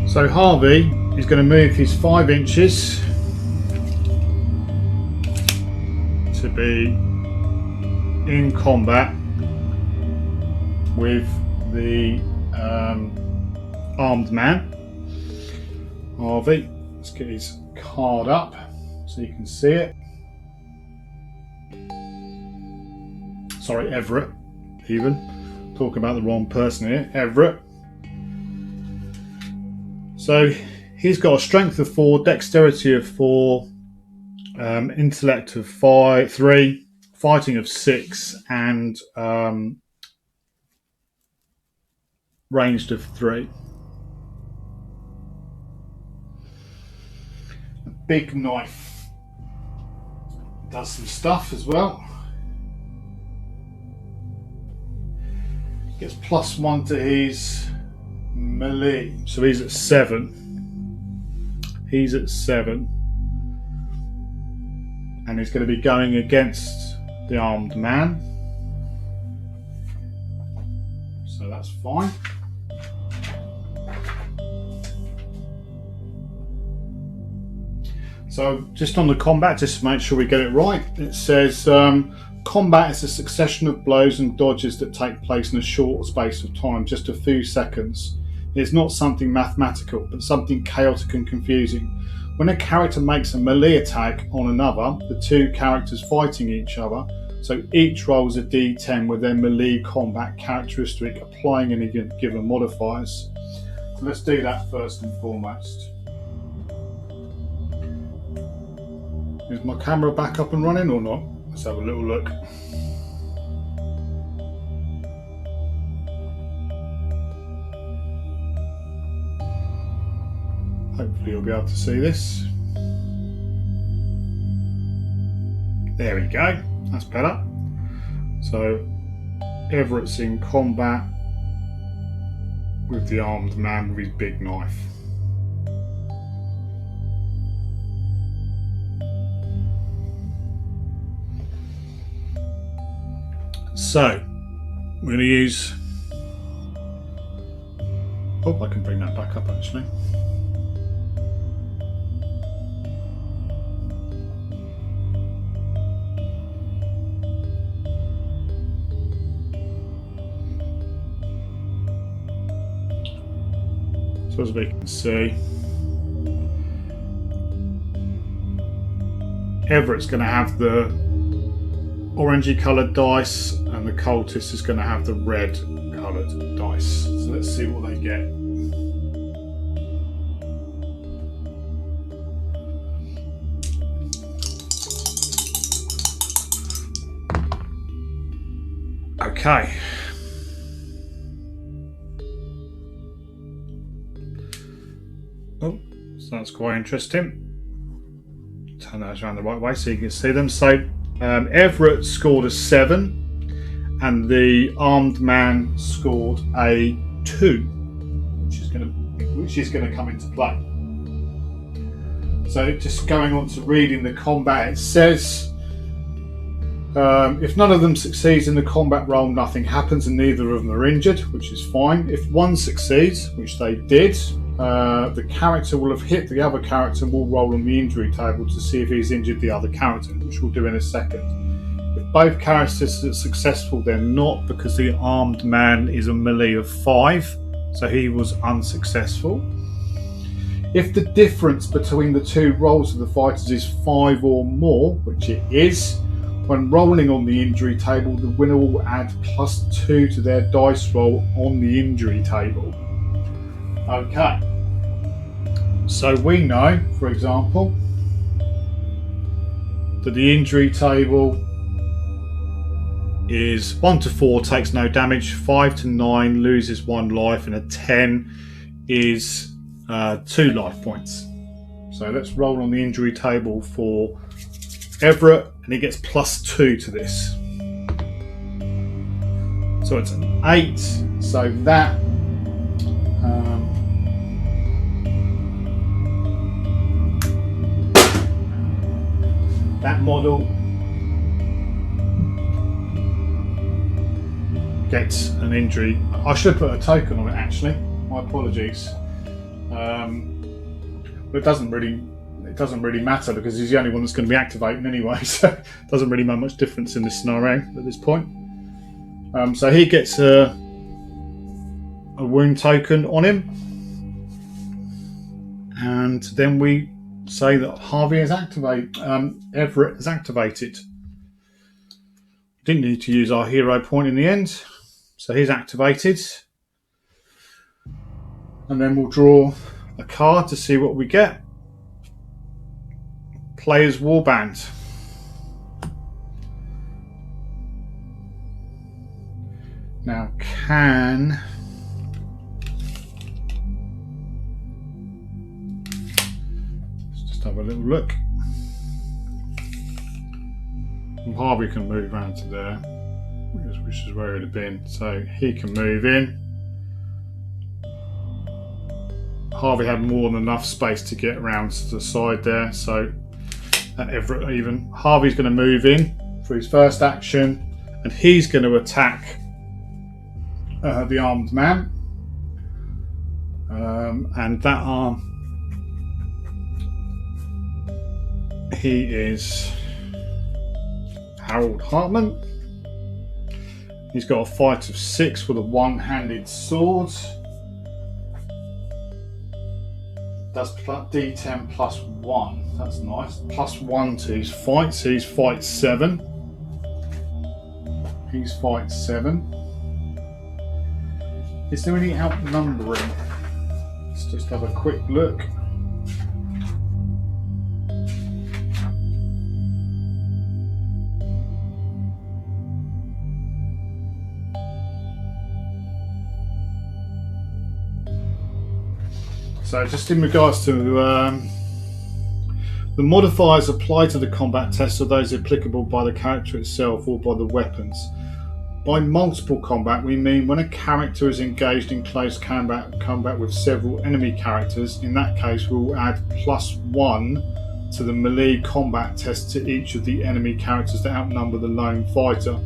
So Harvey is going to move his 5 inches to be in combat with the armed man. Harvey, let's get his card up so you can see it. Sorry, Everett, even. Talking about the wrong person here, Everett. So he's got a strength of 4, dexterity of 4, intellect of 3, fighting of 6, and ranged of 3. A big knife does some stuff as well. Gets +1 to his melee, so he's at 7. He's at 7. and he's going to be going against the armed man. So that's fine. So just on the combat, just to make sure we get it right, it says combat is a succession of blows and dodges that take place in a short space of time, just a few seconds. It's not something mathematical, but something chaotic and confusing. When a character makes a melee attack on another, the two characters fighting each other, so each rolls a d10 with their melee combat characteristic, applying any given modifiers. So let's do that first and foremost. Is my camera back up and running or not? Let's have a little look. Hopefully you'll be able to see this. There we go, that's better. So Everett's in combat with the armed man with his big knife. So we're going to use, oh, I can bring that back up actually. So as we can see, Everett's going to have the orangey coloured dice and the cultist is going to have the red coloured dice. So let's see what they get. Okay. Oh, so that's quite interesting. Turn those around the right way so you can see them. So Everett scored a 7 and the armed man scored a 2, which is going to come into play. So just going on to reading the combat, it says if none of them succeeds in the combat roll, nothing happens and neither of them are injured, which is fine. If one succeeds, which they did, the character will have hit the other character and will roll on the injury table to see if he's injured the other character, which we'll do in a second. If both characters are successful, they're not, because the armed man is a melee of 5, so he was unsuccessful. If the difference between the two rolls of the fighters is 5 or more, which it is, when rolling on the injury table, the winner will add +2 to their dice roll on the injury table. Okay, so we know, for example, that the injury table is 1 to 4 takes no damage, 5 to 9 loses 1 life, and a 10 is 2 life points. So let's roll on the injury table for Everett, and he gets +2 to this. So it's an 8, so that that model gets an injury. I should have put a token on it actually, my apologies. But it doesn't really matter because he's the only one that's going to be activating anyway, so it doesn't really make much difference in this scenario at this point. So he gets a wound token on him, and then we say that Harvey is Everett is activated. Didn't need to use our hero point in the end, so he's activated. And then we'll draw a card to see what we get. Player's Warband. Now let's just have a little look. And Harvey can move around to there, which is where it had been, so he can move in. Harvey had more than enough space to get around to the side there, so even. Harvey's going to move in for his first action, and he's going to attack the armed man. And that arm, he is Harold Hartman. He's got a fight of 6 with a one-handed sword. That's D10 plus 1. That's nice. Plus 1 to his fight, so he's fight 7. He's fight 7. Is there any outnumbering? Let's just have a quick look. So just in regards to the modifiers applied to the combat test are those applicable by the character itself or by the weapons. By multiple combat we mean when a character is engaged in close combat with several enemy characters. In that case we'll add +1 to the melee combat test to each of the enemy characters that outnumber the lone fighter.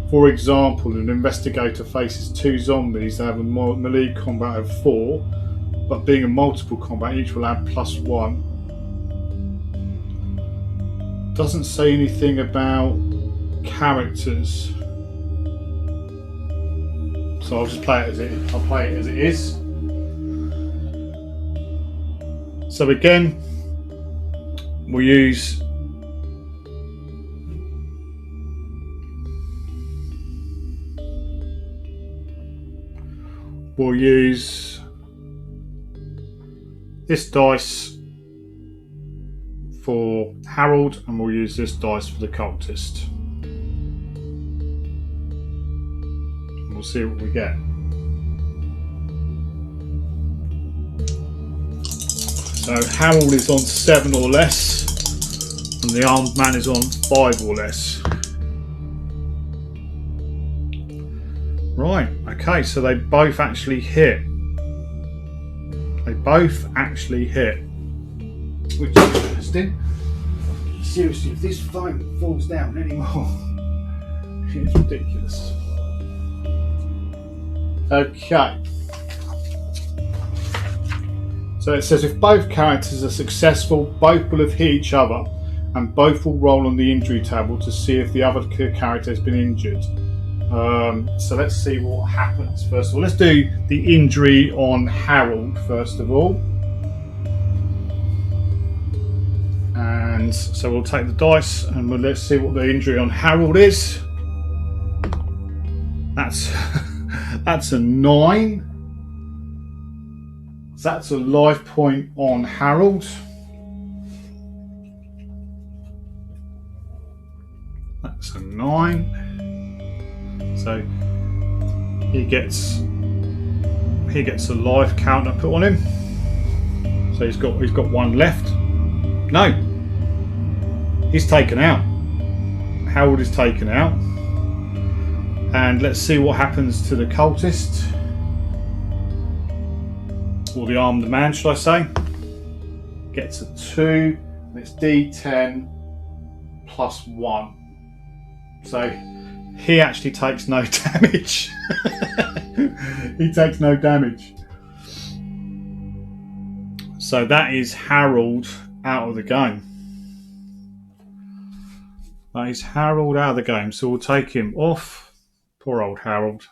For example, an investigator faces 2 zombies that have a melee combat of 4. But being a multiple combat, each will add +1. Doesn't say anything about characters, so I'll just play it as it is. I'll play it as it is. So again, we'll use this dice for Harold, and we'll use this dice for the cultist. We'll see what we get. So Harold is on 7 or less, and the armed man is on 5 or less. Right, okay, so they both actually hit. They both actually hit, which is interesting. Seriously, if this phone falls down anymore, it's ridiculous. Okay. So it says if both characters are successful, both will have hit each other, and both will roll on the injury table to see if the other character has been injured. So let's see what happens first of all. Let's do the injury on Harold first of all. And so we'll take the dice and let's see what the injury on Harold is. That's a 9. So that's a life point on Harold. That's a 9. So he gets a life counter put on him. So he's got 1 left. No, he's taken out. Harold is taken out. And let's see what happens to the cultist, or the armed man, should I say. Gets a 2. And it's D10 plus 1. So he actually takes no damage. He takes no damage. So that is Harold out of the game. That is Harold out of the game. So we'll take him off. Poor old Harold.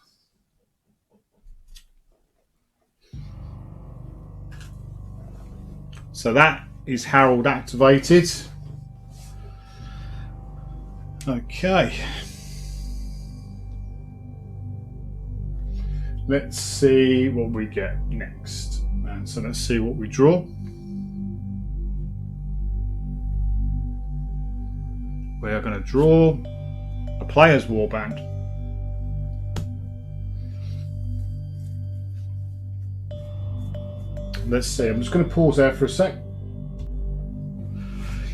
So that is Harold activated. Okay. Let's see what we get next. And so let's see what we draw. We are going to draw a player's warband. Let's see, I'm just going to pause there for a sec.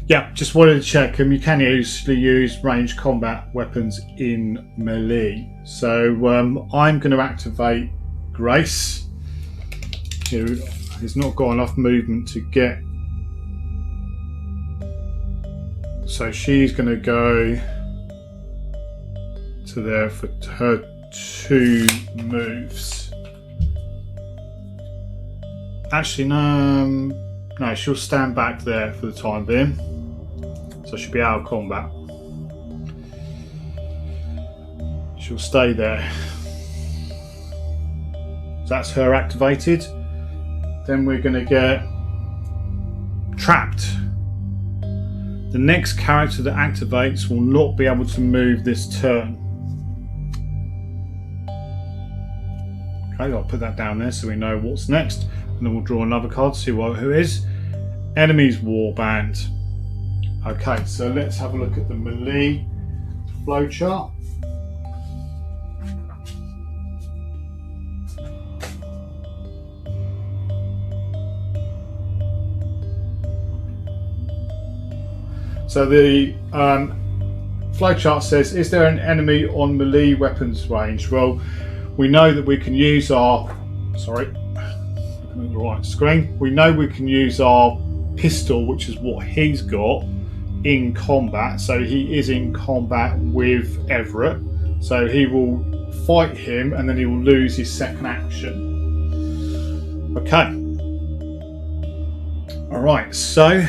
Yeah, just wanted to check. You can usually use ranged combat weapons in melee. So I'm going to activate Grace, who has not got enough movement to get so she's going to go to there for her 2 moves. Actually, no, she'll stand back there for the time being. So she'll be out of combat. She'll stay there. So that's her activated. Then we're going to get trapped. The next character that activates will not be able to move this turn. Okay, I'll put that down there so we know what's next. And then we'll draw another card to see who it is. Enemies Warband. Okay, so let's have a look at the melee flowchart. So the flowchart says, is there an enemy on melee weapons range? Well, we know that we can use our, sorry, looking at the right screen. We know we can use our pistol, which is what he's got, in combat. So he is in combat with Everett. So he will fight him and then he will lose his second action. Okay. Alright, so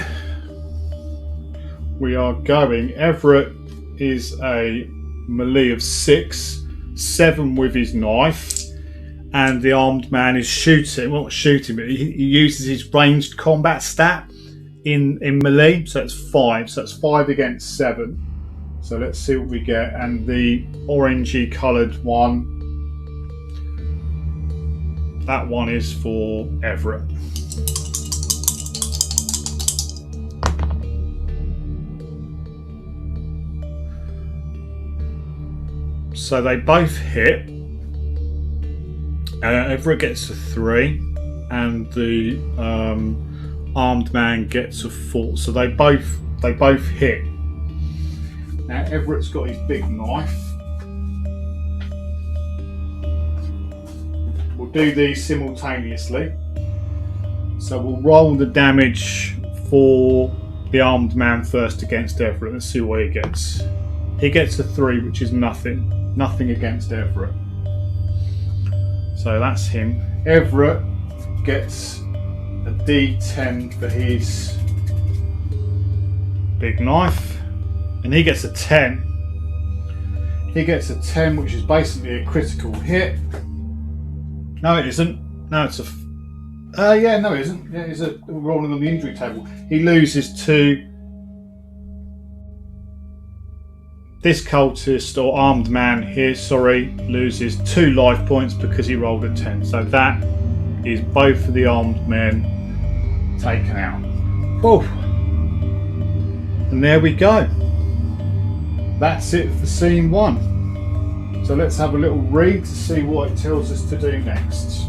we are going. Everett is a melee of 6, 7 with his knife, and the armed man is shooting. Well, not shooting, but he uses his ranged combat stat in melee, so it's 5. So that's 5 against 7. So let's see what we get. And the orangey coloured one, that one is for Everett. So they both hit. Everett gets a 3, and the armed man gets a 4. So they both hit. Now Everett's got his big knife. We'll do these simultaneously. So we'll roll the damage for the armed man first against Everett. Let's see what he gets. He gets a 3, which is nothing. Nothing against Everett. So that's him. Everett gets a D10 for his big knife, and he gets a 10. He gets a 10, which is basically a critical hit. No, it isn't. No, it's a. Yeah, no, it isn't. Yeah, it's a rolling on the injury table. He loses 2. This cultist or armed man here, loses 2 life points because he rolled a 10. So that is both of the armed men taken out. Oh, and there we go. That's it for scene 1. So let's have a little read to see what it tells us to do next.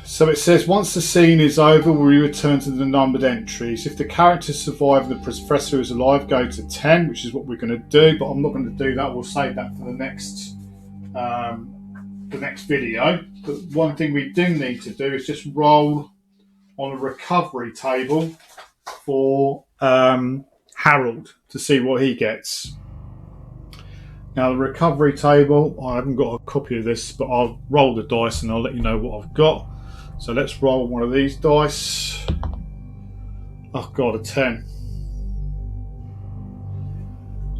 So it says, once the scene is over, we return to the numbered entries. If the characters survive and the professor is alive, go to 10, which is what we're going to do, but I'm not going to do that. We'll save that for the next video. But one thing we do need to do is just roll on a recovery table for Harold to see what he gets. Now the recovery table, I haven't got a copy of this, but I'll roll the dice and I'll let you know what I've got. So let's roll one of these dice. Oh god, a 10.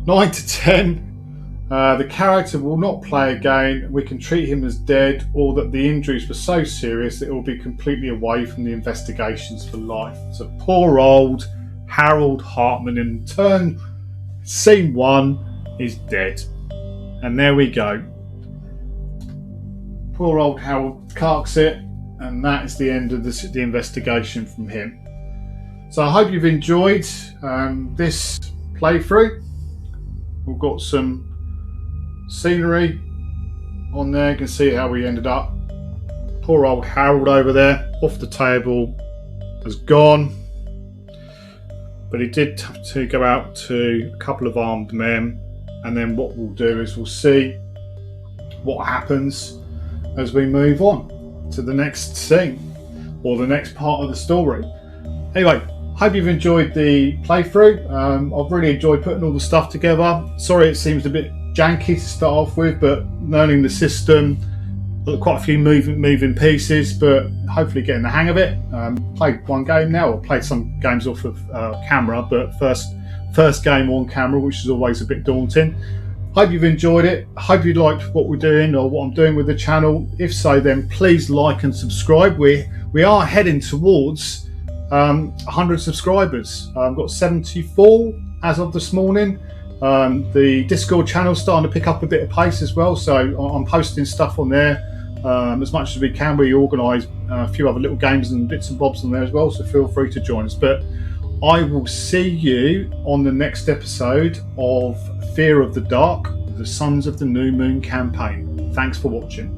9 to 10. The character will not play again. We can treat him as dead, or that the injuries were so serious that it will be completely away from the investigations for life. So poor old Harold Hartman in turn, scene 1, is dead. And there we go. Poor old Harold carks it. And that is the end of the investigation from him. So I hope you've enjoyed this playthrough. We've got some scenery on there. You can see how we ended up. Poor old Harold over there, off the table, has gone. But he did have to go out to a couple of armed men. And then what we'll do is we'll see what happens as we move on. to the next scene or the next part of the story. Anyway, hope you've enjoyed the playthrough. I've really enjoyed putting all the stuff together. Sorry it seems a bit janky to start off with, but learning the system, quite a few moving pieces, but hopefully getting the hang of it. Played one game now, or played some games off of camera, but first game on camera, which is always a bit daunting. Hope you've enjoyed it. Hope you liked what we're doing or what I'm doing with the channel. If so, then please like and subscribe. We are heading towards 100 subscribers. I've got 74 as of this morning. The Discord channel's starting to pick up a bit of pace as well, so I'm posting stuff on there as much as we can. We organise a few other little games and bits and bobs on there as well, so feel free to join us. But I will see you on the next episode of Fear of the Dark, the Sons of the New Moon campaign. Thanks for watching.